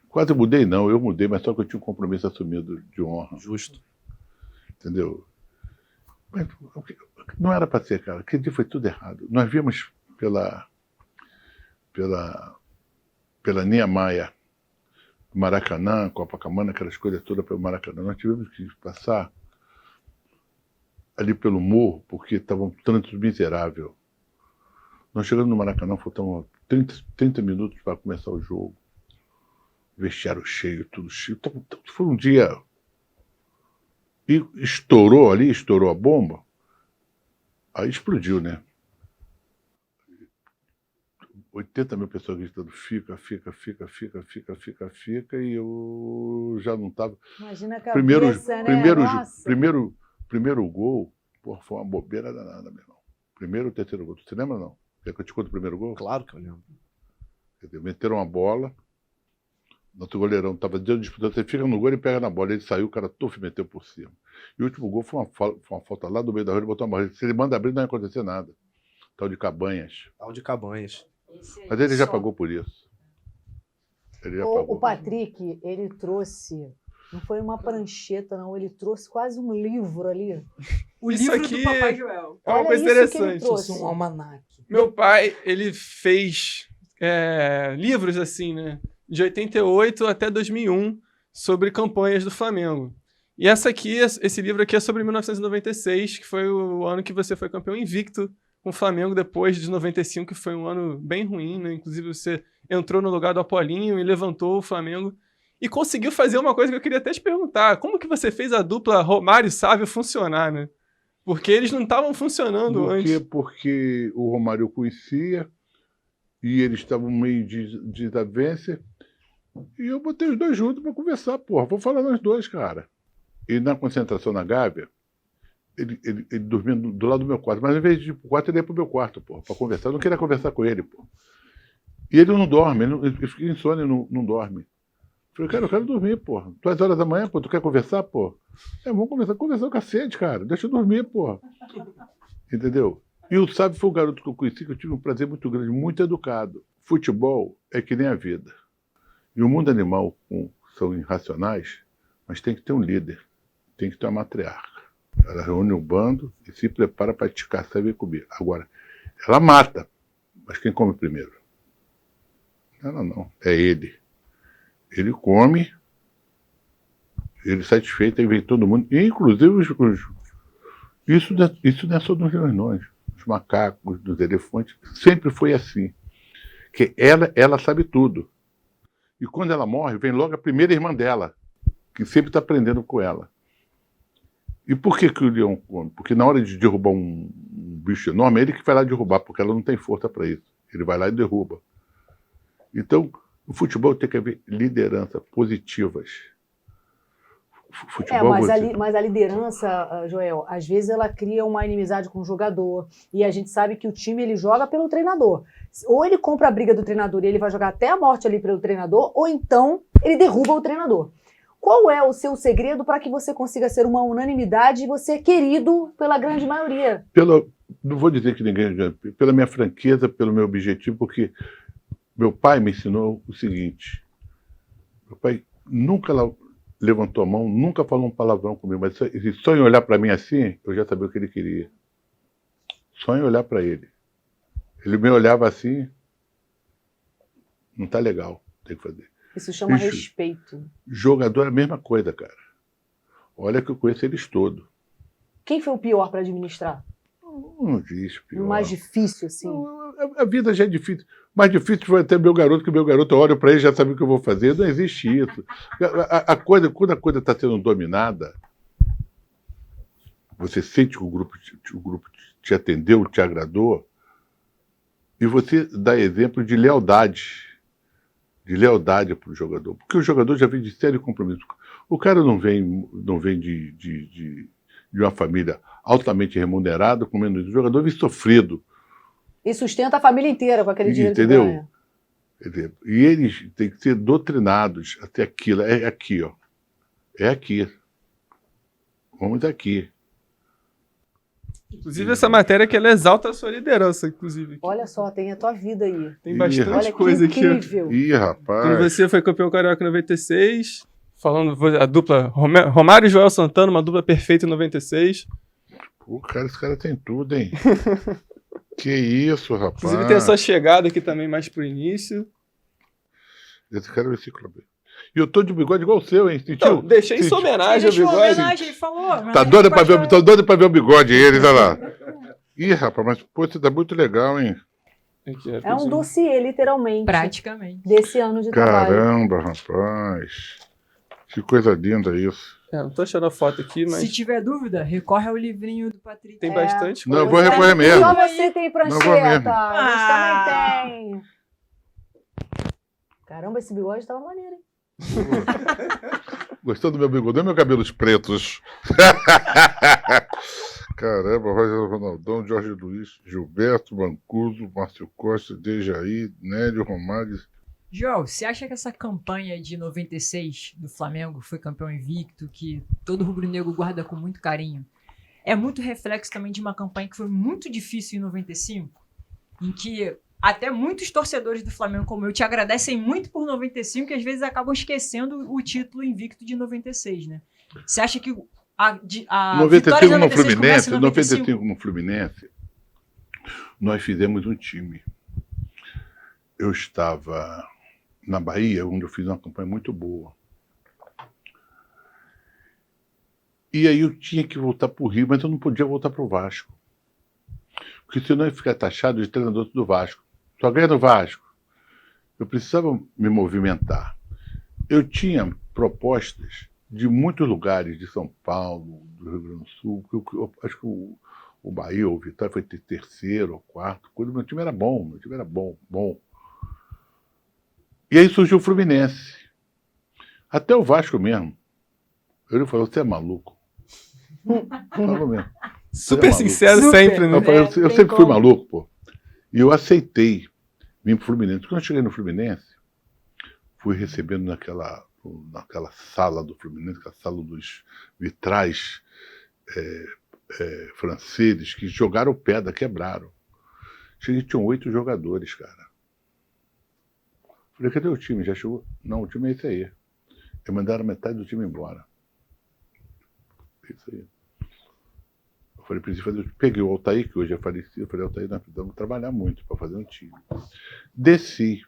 Quase mudei, não, eu mudei, mas só que eu tinha um compromisso assumido de honra. Justo. Entendeu? Mas não era para ser, cara. Aquele dia foi tudo errado. Nós vimos pela Niemeyer, Maracanã, Copacabana, aquelas coisas todas pelo Maracanã. Nós tivemos que passar ali pelo morro, porque estava um trânsito miserável. Nós chegamos no Maracanã, faltavam 30 minutos para começar o jogo. Vestiário cheio, tudo cheio. Então, foi um dia... E estourou a bomba. Aí explodiu, né? 80 mil pessoas gritando, fica, e eu já não estava. Imagina a cabeça, Primeiro gol, porra, foi uma bobeira danada, meu irmão. Primeiro ou terceiro gol. Você lembra, não? Quer que eu te conte o primeiro gol? Claro que eu lembro. Quer dizer, meteram uma bola, nosso goleirão estava disputando, você fica no gol e pega na bola. Ele saiu, o cara tuf, meteu por cima. E o último gol foi uma falta lá do meio da rua, ele botou uma barreira. Se ele manda abrir, não vai acontecer nada. Tal de Cabanhas. Mas ele já pagou por isso. O Patrick, ele trouxe, não foi uma prancheta, não, ele trouxe quase um livro ali. O Isso livro aqui do Papai Joel. É uma Olha coisa isso que ele interessante. trouxe. Um almanac. Meu pai, ele fez livros assim, né? De 88 até 2001, sobre campanhas do Flamengo. E esse livro aqui é sobre 1996, que foi o ano que você foi campeão invicto com o Flamengo, depois de 95, que foi um ano bem ruim, né? Inclusive você entrou no lugar do Apolinho e levantou o Flamengo. E conseguiu fazer uma coisa que eu queria até te perguntar. Como que você fez a dupla Romário e Sávio funcionar, né? Porque eles não estavam funcionando antes. Porque o Romário eu conhecia e eles estavam meio de desavença. E eu botei os dois juntos para conversar, porra. Vou falar nós dois, cara. E na concentração na Gávea, ele dormia do lado do meu quarto. Mas ao invés de ir pro quarto, ele ia pro meu quarto, porra, para conversar. Eu não queria conversar com ele, porra. E ele não dorme, ele fica insônia e não dorme. Eu falei, cara, eu quero dormir, porra. 2 horas da manhã, pô, tu quer conversar, pô? Vamos conversar o cacete, cara. Deixa eu dormir, porra. Entendeu? E o Sábio foi um garoto que eu conheci, que eu tive um prazer muito grande, muito educado. Futebol é que nem a vida. E o mundo animal são irracionais, mas tem que ter um líder, tem que ter uma matriarca. Ela reúne o bando e se prepara para te caçar e vir comer. Agora, ela mata, mas quem come primeiro? Ela não, é ele. Ele come, ele satisfeito, aí vem todo mundo, e inclusive isso não é só dos leões, os macacos, dos elefantes, sempre foi assim. Que ela sabe tudo. E quando ela morre, vem logo a primeira irmã dela, que sempre está aprendendo com ela. E por que o leão come? Porque na hora de derrubar um bicho enorme, é ele que vai lá derrubar, porque ela não tem força para isso. Ele vai lá e derruba. Então, o futebol tem que haver liderança positivas. Mas a liderança, Joel, às vezes ela cria uma inimizade com o jogador. E a gente sabe que o time ele joga pelo treinador. Ou ele compra a briga do treinador e ele vai jogar até a morte ali pelo treinador, ou então ele derruba o treinador. Qual é o seu segredo para que você consiga ser uma unanimidade e você é querido pela grande maioria? Não vou dizer que ninguém... Pela minha franqueza, pelo meu objetivo, porque meu pai me ensinou o seguinte. Meu pai nunca levantou a mão, nunca falou um palavrão comigo, mas só em olhar para mim assim, eu já sabia o que ele queria. Só em olhar para ele. Ele me olhava assim, não tá legal, tem que fazer. Isso chama respeito. Jogador é a mesma coisa, cara. Olha que eu conheço eles todos. Quem foi o pior para administrar? Não existe pior. O mais difícil, assim? A vida já é difícil. Mais difícil foi até meu garoto, que meu garoto olha para ele e já sabe o que eu vou fazer. Não existe isso. Quando a coisa está sendo dominada, você sente que o grupo te atendeu, te agradou, e você dá exemplo de lealdade. De lealdade para o jogador. Porque o jogador já vem de sério compromisso. O cara não vem de uma família altamente remunerada, com menos. O jogador vem sofrido. E sustenta a família inteira com aquele dinheiro entendeu? Que ganha. E eles têm que ser doutrinados até aquilo. É aqui, ó. É aqui. Vamos aqui. Inclusive, essa matéria que ela exalta a sua liderança, inclusive. Olha só, tem a tua vida aí. Tem bastante Olha coisa que aqui. incrível. Ih, rapaz. Quando você foi campeão carioca em 96, falando a dupla Romário e Joel Santana, uma dupla perfeita em 96. Pô, cara, esse cara tem tudo, hein? Que isso, rapaz. Inclusive tem a sua chegada aqui também mais pro início. Esse cara é o enciclopédia. E eu tô de bigode igual o seu, hein? Sentiu? Então, deixei em sua homenagem ao bigode. Homenagem, ele falou. Tá doido pra ver o bigode eles, olha lá. Ih, rapaz, mas pô, você tá muito legal, hein? Aqui, É um dossiê, literalmente, Praticamente. desse ano de trabalho. Caramba, rapaz. Que coisa linda isso. Não tô achando a foto aqui, mas Se tiver dúvida, recorre ao livrinho do Patrick. tem bastante Não, eu coisa. vou recorrer mesmo. Só você tem Não vou prancheta. mesmo. A gente também tem. Caramba, esse bigode tava maneiro, hein? Gostou do meu bigode? Meus cabelos pretos. Caramba, Roger Ronaldão, Jorge Luiz, Gilberto, Mancuso, Márcio Costa, Dejaí, Nélio, Romário. João, você acha que essa campanha de 96 do Flamengo, foi campeão invicto, que todo rubro-negro guarda com muito carinho, é muito reflexo também de uma campanha que foi muito difícil em 95, em que até muitos torcedores do Flamengo como eu te agradecem muito por 95 e às vezes acabam esquecendo o título invicto de 96, né? Você acha que a vitória de 95 no 96 começa Fluminense, em 95? 95 no Fluminense, nós fizemos um time. Eu estava na Bahia, onde eu fiz uma campanha muito boa. E aí eu tinha que voltar para o Rio, mas eu não podia voltar para o Vasco. Porque senão eu ia ficar taxado de treinador do Vasco. Só ganha no Vasco. Eu precisava me movimentar. Eu tinha propostas de muitos lugares, de São Paulo, do Rio Grande do Sul. Eu acho que o Bahia, o Vitória, foi terceiro ou quarto. Meu time era bom, bom. E aí surgiu o Fluminense. Até o Vasco mesmo. Ele falou, você é maluco. Falou mesmo. Super sincero Super. sempre, né? Eu falei, eu tem sempre fui como. maluco, pô. E eu aceitei vir pro Fluminense. Quando eu cheguei no Fluminense, fui recebendo naquela sala do Fluminense, aquela sala dos vitrais franceses, que jogaram pedra, quebraram. Cheguei, tinham 8 jogadores, cara. Falei, cadê o time? Já chegou? Não, o time é esse aí. E mandaram metade do time embora. Isso aí. Eu falei, preciso fazer. Peguei o Altair, que hoje é falecido. Eu falei, Altair, nós precisamos trabalhar muito para fazer um time. Desci.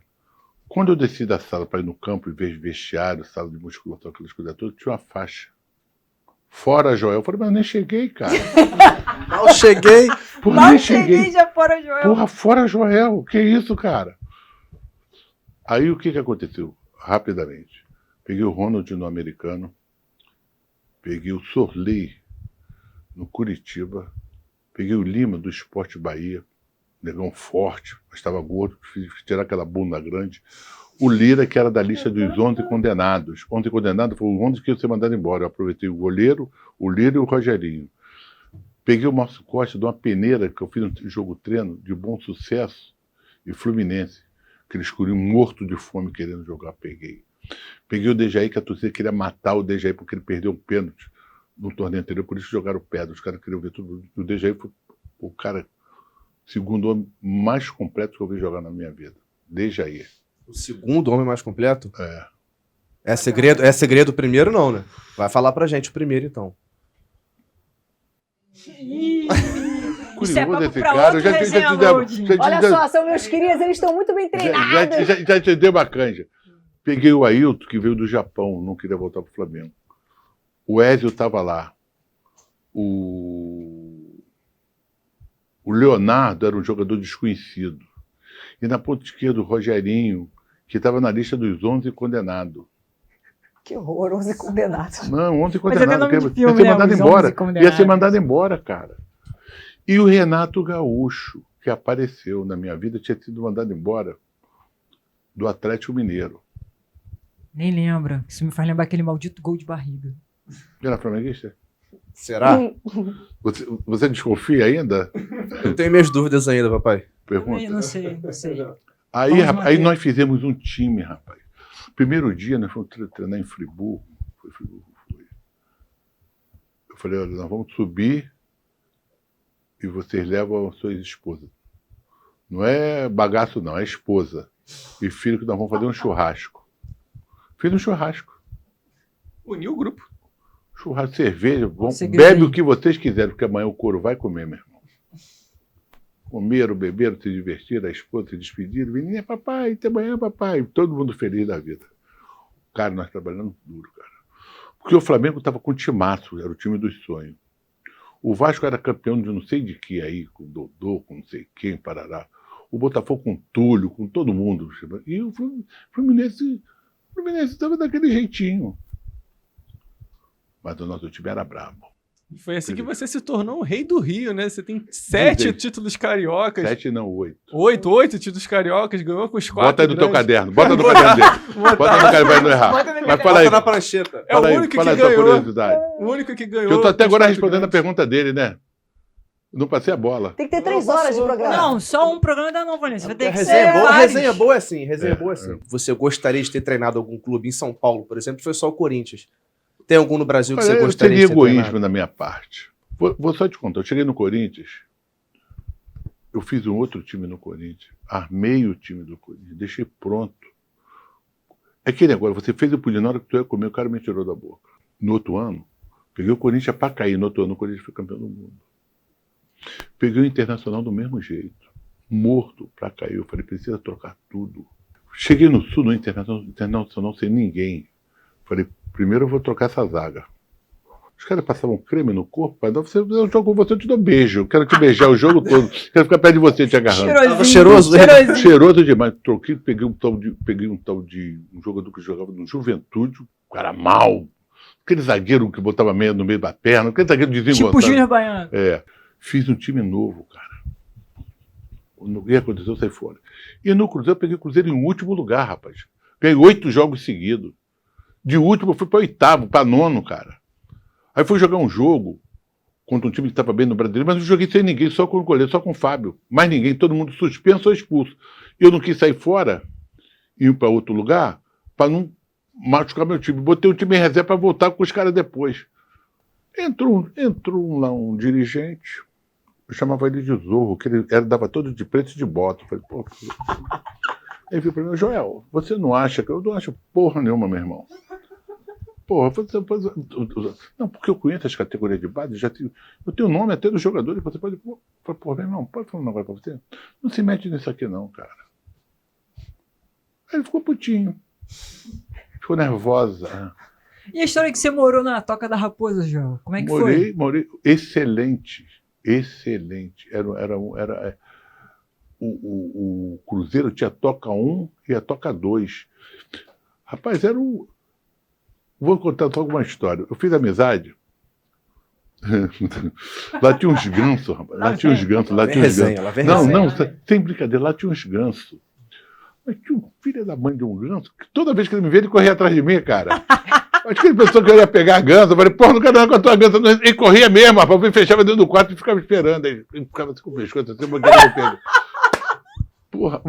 Quando eu desci da sala para ir no campo, em vez de vestiário, sala de musculação, aquelas coisas todas, tinha uma faixa. Fora Joel. Eu falei, mas eu nem cheguei, cara. Mal cheguei. Porra, Mal nem cheguei cheguei. já fora, Joel. Porra, fora Joel. Que isso, cara? Aí o que aconteceu? Rapidamente. Peguei o Ronald no Americano. Peguei o Sorley no Curitiba. Peguei o Lima do Sport Bahia. Negão forte, mas estava gordo. Fiz tirar aquela bunda grande. O Lira, que era da lista dos 11 condenados. 11 condenados foi o 11 que ia ser mandado embora. Eu aproveitei o goleiro, o Lira e o Rogerinho. Peguei o Márcio Costa de uma peneira que eu fiz um jogo treino de Bom Sucesso e Fluminense, que eles escolhiam morto de fome querendo jogar. Peguei o Dejaí, que a torcida queria matar o Dejaí porque ele perdeu um pênalti no torneio anterior, por isso jogaram pedra. Os caras queriam ver tudo. O Dejaí foi o cara, segundo homem mais completo que eu vi jogar na minha vida. Dejaí. O segundo homem mais completo? É. É segredo o primeiro, não, né? Vai falar pra gente o primeiro, então. Isso é Curioso papo esse pra cara. outro resenha loading. Olha só, são meus queridos, eles estão muito bem treinados. Já te dei uma canja. Peguei o Ailton, que veio do Japão, não queria voltar pro Flamengo. O Ezio estava lá. O Leonardo era um jogador desconhecido. E na ponta esquerda, o Rogerinho, que estava na lista dos 11 condenados. Que horror, 11 condenados. Não, 11 Mas é até condenados. nome de filme, Ia ser né? mandado Os 11 embora. Ia condenados. ser mandado embora, cara. E o Renato Gaúcho, que apareceu na minha vida, tinha sido mandado embora do Atlético Mineiro. Nem lembra. Isso me faz lembrar aquele maldito gol de barriga. Era flamenguista? Será? Você desconfia ainda? Eu tenho minhas dúvidas ainda, papai. Pergunta. Eu não sei. Aí, Vamos rapaz, aí manter. nós fizemos um time, rapaz. Primeiro dia, nós fomos treinar em Friburgo. Foi. Eu falei, olha, nós vamos subir e vocês levam as suas esposas. Não é bagaço, não, é esposa. E filho, que nós vamos fazer um churrasco. Fiz um churrasco. Uniu o grupo. Churrasco, cerveja, Segredo bebe aí. o que vocês quiserem, porque amanhã o couro vai comer, meu irmão. Comeram, beberam, se divertiram, a esposa se despediram. Menina, papai, até amanhã, papai. Todo mundo feliz da vida. Cara, nós trabalhando duro, cara. Porque o Flamengo estava com o timaço, era o time dos sonhos. O Vasco era campeão de não sei de que aí, com o Dodô, com não sei quem, Parará. o Botafogo com o Túlio, com todo mundo. E o Fluminense estava daquele jeitinho. Mas o nosso time era brabo. Foi assim que você se tornou o rei do Rio, né? Você tem 7 títulos cariocas. 7 não, 8. 8 títulos cariocas, ganhou com os 4 Bota aí no teu grandes. caderno. Bota no caderno dele. Bota no caderno, vai não errar. Mas fala aí. Bota na prancheta. É o único que fala aí tua ganhou. curiosidade. O único que ganhou. Eu tô até com os agora 4 respondendo a grandes. pergunta dele, né? Não passei a bola. Tem que ter 3 horas de programa. Não, só um programa ainda não, Vanessa. Vai ter que Resenha ser boa, vários. resenha boa é assim, resenha boa é assim. Você gostaria de ter treinado algum clube em São Paulo, por exemplo, foi só o Corinthians. Tem algum no Brasil que Olha, você eu gostaria teria de ter egoísmo treinado? na minha parte. Vou só te contar. Eu cheguei no Corinthians, eu fiz um outro time no Corinthians, armei o time do Corinthians, deixei pronto. É que negócio, você fez o pudim na hora que tu ia comer, o cara me tirou da boca. No outro ano, peguei o Corinthians para cair. No outro ano, o Corinthians foi campeão do mundo. Peguei o Internacional do mesmo jeito, morto para cair. Eu falei, precisa trocar tudo. Cheguei no Sul, no Internacional sem ninguém. Falei, primeiro eu vou trocar essa zaga. Os caras passavam creme no corpo, pai. Eu jogo com você, eu te dou beijo. Eu quero te beijar o jogo todo. Quero ficar perto de você te agarrando. Tava cheiroso? Cheiroso demais. Troquei, peguei um tal de um jogador que jogava no Juventude, um cara mal. Aquele zagueiro que botava meia no meio da perna, aquele zagueiro desengonçado. Tipo o Júnior Baiano. É. Fiz um time novo, cara. O que aconteceu, eu saí fora. E no Cruzeiro, eu peguei o Cruzeiro em último lugar, rapaz. Ganhei 8 jogos seguidos. De último, eu fui para 8º, para 9º, cara. Aí fui jogar um jogo contra um time que estava bem no Brasileiro, mas eu joguei sem ninguém, só com o goleiro, só com o Fábio. Mais ninguém, todo mundo suspenso ou expulso. Eu não quis sair fora e ir para outro lugar para não machucar meu time. Botei o time em reserva para voltar com os caras depois. Entrou lá um dirigente, eu chamava ele de Zorro, que ele dava todo de preto e de bota. Eu falei, pô. Ele veio para mim, Joel, você não acha que eu não acho porra nenhuma, meu irmão? Porra, não, porque eu conheço as categorias de base, eu tenho o nome até dos jogadores, você pode. Porra, meu irmão, pode falar um negócio pra você? Não se mete nisso aqui, não, cara. Aí ele ficou putinho. Ficou nervosa. E a história que você morou na Toca da Raposa, João? Como é que foi? Morei. Excelente. O Cruzeiro tinha Toca 1 e a Toca 2. Rapaz, era um. Vou contar só alguma história. Eu fiz amizade. Lá tinha uns gansos, rapaz. Lá tinha uns gansos. Não, sem brincadeira. Lá tinha uns gansos. Mas tinha um filho da mãe de um ganso que toda vez que ele me via, ele corria atrás de mim, cara. Acho que ele pensou que eu ia pegar a ganso. Eu falei, porra, não quero nada com a tua ganso. Ele corria mesmo, rapaz. Eu fechava dentro do quarto e ficava esperando. Ele ficava assim com o pescoço, assim, porque eu pego. Porra,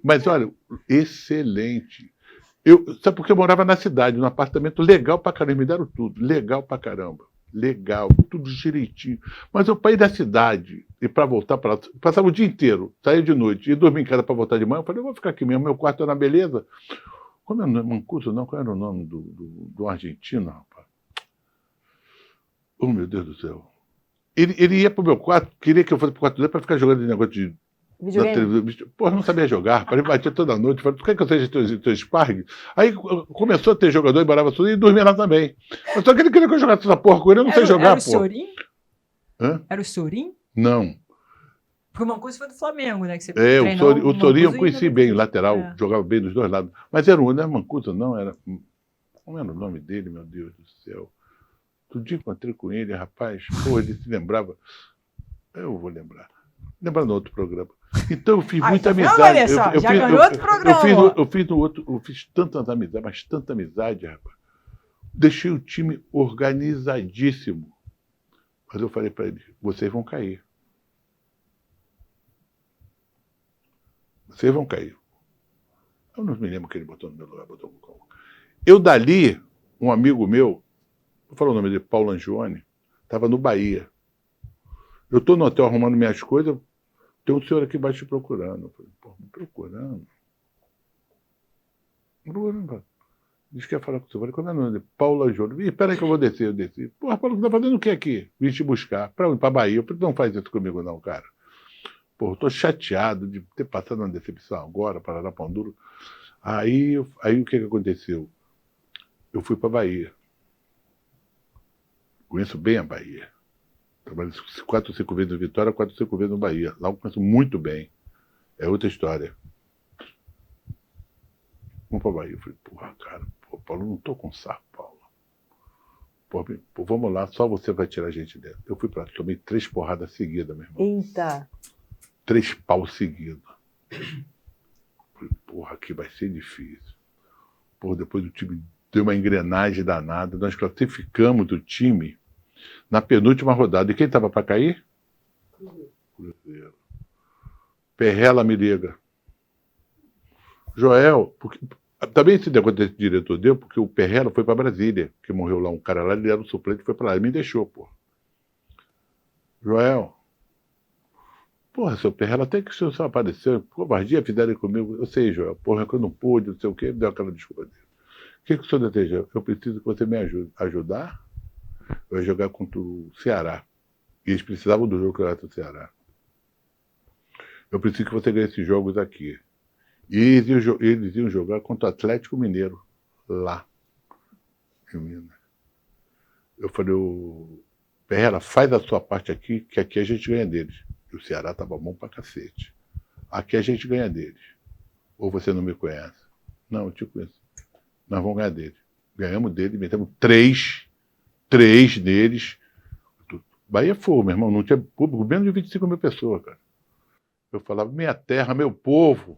mas olha, excelente. Sabe por que eu morava na cidade, num apartamento legal pra caramba, me deram tudo, legal pra caramba, legal, tudo direitinho. Mas eu para ir da cidade e para voltar para lá, passava o dia inteiro, saía de noite e dormia em casa para voltar de manhã, eu falei, eu vou ficar aqui mesmo, meu quarto era beleza. Como é o nome? Mancuso, não? Qual era o nome do argentino, rapaz? Oh, meu Deus do céu. Ele ia pro meu quarto, queria que eu fosse pro quarto dele para ficar jogando esse negócio de Porra, não sabia jogar, batia toda noite. Falei, tu quer que eu seja teu sparring? Aí começou a ter jogador e morava sozinho e dormia lá também. Mas só que ele queria que eu jogasse essa porra com ele, eu não sei jogar, pô. Era o Sorin? Hã? Era o Sorin? Não. Porque o Mancuso foi do Flamengo, né? Que você o Sorin eu conheci bem, lateral, jogava bem dos dois lados. Mas era não era Mancuso, não, era. Como era o nome dele, meu Deus do céu? Todo dia encontrei com ele, rapaz, porra, ele se lembrava. Eu vou lembrar. Lembrar no outro programa. Então eu fiz muita amizade. Já ganhou outro programa. Eu fiz tantas amizades, mas tanta amizade, rapaz. Deixei o time organizadíssimo. Mas eu falei para eles, vocês vão cair. Vocês vão cair. Eu não me lembro que ele botou no meu lugar. Eu dali, um amigo meu, vou falar o nome dele, Paulo Angione, estava no Bahia. Eu estou no hotel arrumando minhas coisas, tem um senhor aqui embaixo te procurando. Eu falei, pô, me procurando? Diz que ia falar com o senhor. Eu falei, qual é o nome dele? Paulo Angione. Espera aí que eu vou descer. Eu desci. Porra, Paulo, você tá fazendo o que aqui? Vim te buscar. Para Bahia. Eu falei, não faz isso comigo não, cara. Pô, eu tô chateado de ter passado uma decepção agora, para Araponduba. Aí o que aconteceu? Eu fui para Bahia. Conheço bem a Bahia. Trabalhei 4 ou 5 vezes no Vitória, 4 ou 5 vezes no Bahia. Lá eu conheço muito bem. É outra história. Vamos pra Bahia. Eu falei, porra, cara, pô, Paulo, não tô com saco, Paulo. Pô, vamos lá, só você vai tirar a gente dentro. Eu fui pra lá, tomei 3 porradas seguidas, meu irmão. Eita. 3 paus seguidos. Falei, porra, aqui vai ser difícil. Porra, depois o time deu uma engrenagem danada. Nós classificamos do time na penúltima rodada. E quem estava para cair? Cruzeiro. Perrela me liga. Joel, porque, também esse negócio desse diretor deu, porque o Perrela foi para Brasília, que morreu lá um cara lá, ele era o suplente, foi para lá. Ele me deixou, pô. Joel, porra, seu Perrela, até que o senhor só apareceu, covardia fizeram comigo. Eu sei, Joel, porra, que eu não pude, não sei o quê, deu aquela desculpa dele. O que o senhor deseja? Eu preciso que você me ajude. Ajudar? Eu ia jogar contra o Ceará. E eles precisavam do jogo que era do Ceará. Eu preciso que você ganhe esses jogos aqui. E eles iam jogar contra o Atlético Mineiro, lá, em Minas. Eu falei, Perrela, faz a sua parte aqui, que aqui a gente ganha deles. E o Ceará tava bom pra cacete. Aqui a gente ganha deles. Ou você não me conhece? Não, eu te conheço. Nós vamos ganhar deles. Ganhamos deles, metemos 3 deles. Bahia foi, meu irmão, não tinha público, menos de 25 mil pessoas, cara. Eu falava, minha terra, meu povo,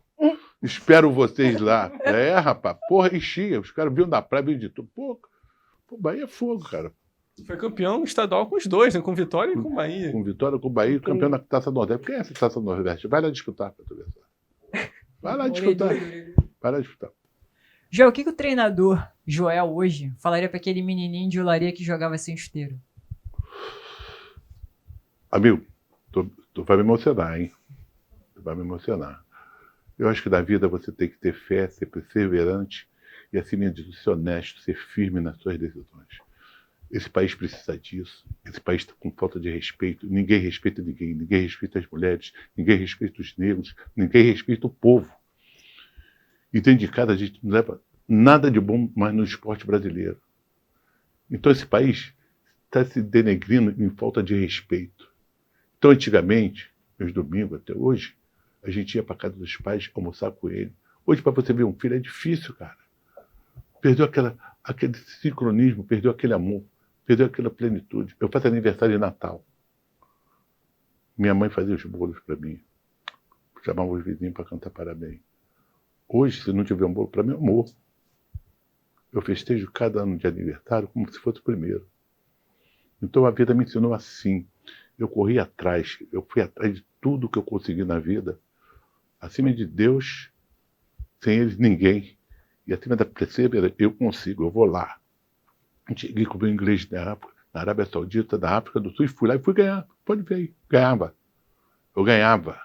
espero vocês lá. É, rapaz, porra, enchia. Os caras vinham da praia, vinham de tudo. Pô, Bahia é fogo, cara. Foi campeão estadual com os dois, né? Com Vitória e com Bahia. Com Vitória, com Bahia, campeão da Taça Nordeste. Quem é essa Taça Nordeste? Vai lá disputar pra tu ver. Vai lá disputar. Vai lá disputar. Joel, o que o treinador Joel hoje falaria para aquele menininho de Olaria que jogava sem chuteiro? Amigo, tu vai me emocionar, hein? Tu vai me emocionar. Eu acho que na vida você tem que ter fé, ser perseverante e, acima de tudo, ser honesto, ser firme nas suas decisões. Esse país precisa disso. Esse país está com falta de respeito. Ninguém respeita ninguém. Ninguém respeita as mulheres. Ninguém respeita os negros. Ninguém respeita o povo. E dentro de casa a gente não leva nada de bom mais no esporte brasileiro. Então esse país está se denegrindo em falta de respeito. Então antigamente, meus domingos até hoje, a gente ia para casa dos pais almoçar com ele. Hoje para você ver um filho é difícil, cara. Perdeu aquele sincronismo, perdeu aquele amor, perdeu aquela plenitude. Eu faço aniversário de Natal. Minha mãe fazia os bolos para mim. Chamava os vizinhos para cantar parabéns. Hoje, se não tiver um bolo, para mim, amor. Eu festejo cada ano de aniversário como se fosse o primeiro. Então a vida me ensinou assim. Eu corri atrás, eu fui atrás de tudo que eu consegui na vida. Acima de Deus, sem eles, ninguém. E acima da perseverança, eu consigo, eu vou lá. Cheguei com o meu inglês na Arábia Saudita, da África do Sul, e fui lá e fui ganhar. Pode ver aí, ganhava. Eu ganhava.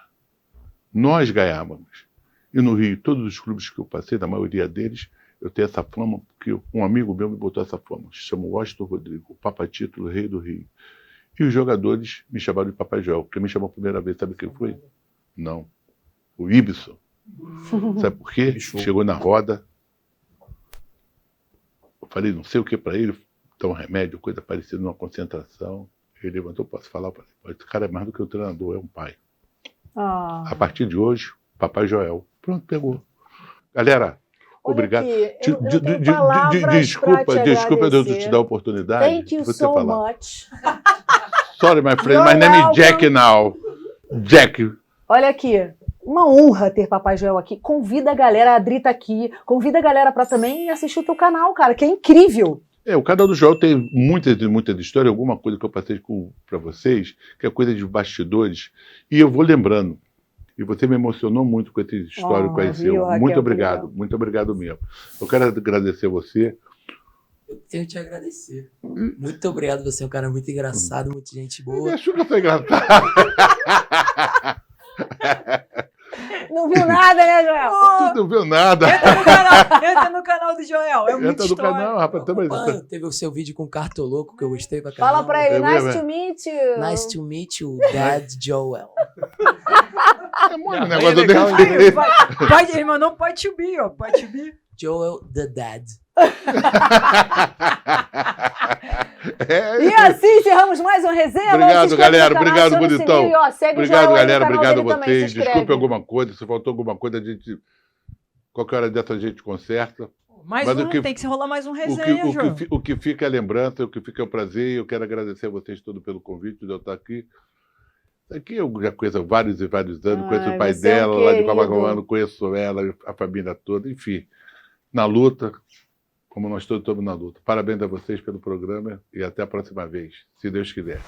Nós ganhávamos. E no Rio, todos os clubes que eu passei, na maioria deles, eu tenho essa fama, porque um amigo meu me botou essa fama, se chama Washington Rodrigo, o Papa Título, Rei do Rio. E os jogadores me chamaram de Papai Joel. Quem me chamou a primeira vez, sabe quem foi? Não. O Ibson. Sabe por quê? Chegou na roda. Eu falei, não sei o que para ele, dar um remédio, coisa parecida, numa concentração. Ele levantou, posso falar? Eu falei, esse cara é mais do que o treinador, é um pai. A partir de hoje, Papai Joel. Pronto, pegou. Galera, obrigado. Desculpa de eu te dar a oportunidade. Thank you você so falar. much. Sorry, my friend, You're my name welcome. is Jack now. Jack. Olha aqui, uma honra ter Papai Joel aqui. Convida a galera, a Adri tá aqui. Convida a galera pra também assistir o teu canal, cara, que é incrível. O canal do Joel tem muitas histórias, alguma coisa que eu passei para vocês, que é coisa de bastidores, e eu vou lembrando. E você me emocionou muito com esse histórico aí seu. Viu, Raquel, Muito obrigado, muito obrigado mesmo. Eu quero agradecer você. Eu tenho que te agradecer. Muito obrigado, você é um cara muito engraçado, muito gente Me boa. achou que eu sou engraçado. Não viu nada, né, Joel? Tu não viu nada. Entra no canal do Joel, é muita Entra no história. canal, rapaz. Também. Mano, teve o seu vídeo com o Cartoloco, que eu gostei pra caramba. Fala pra ele, Eu nice mesmo. to meet you. Nice to meet you, Dad Joel. É muito Aí negócio é legal, desse. Ele mandou um pai to be, ó. Pai to be. Joel the Dad. E assim encerramos mais uma resenha. Obrigado, galera. Obrigado, bonitão. Segue Obrigado, o Joel aí no galera. canal Obrigado a dele também, se vocês. inscreve. Desculpe alguma coisa. Se faltou alguma coisa, a gente. Qualquer hora dessa a gente conserta. Mais Mas um, o que- tem que se rolar mais um O que, resenha, João. o que fica é a lembrança, o que fica é o prazer. Eu quero agradecer a vocês todos pelo convite de eu estar aqui. Aqui eu já conheço há vários e vários anos. Ai, Conheço o pai você é um dela, lá de querido. Copacabana, conheço ela, a família toda. Enfim, na luta, como nós todos estamos na luta. Parabéns a vocês pelo programa e até a próxima vez, se Deus quiser.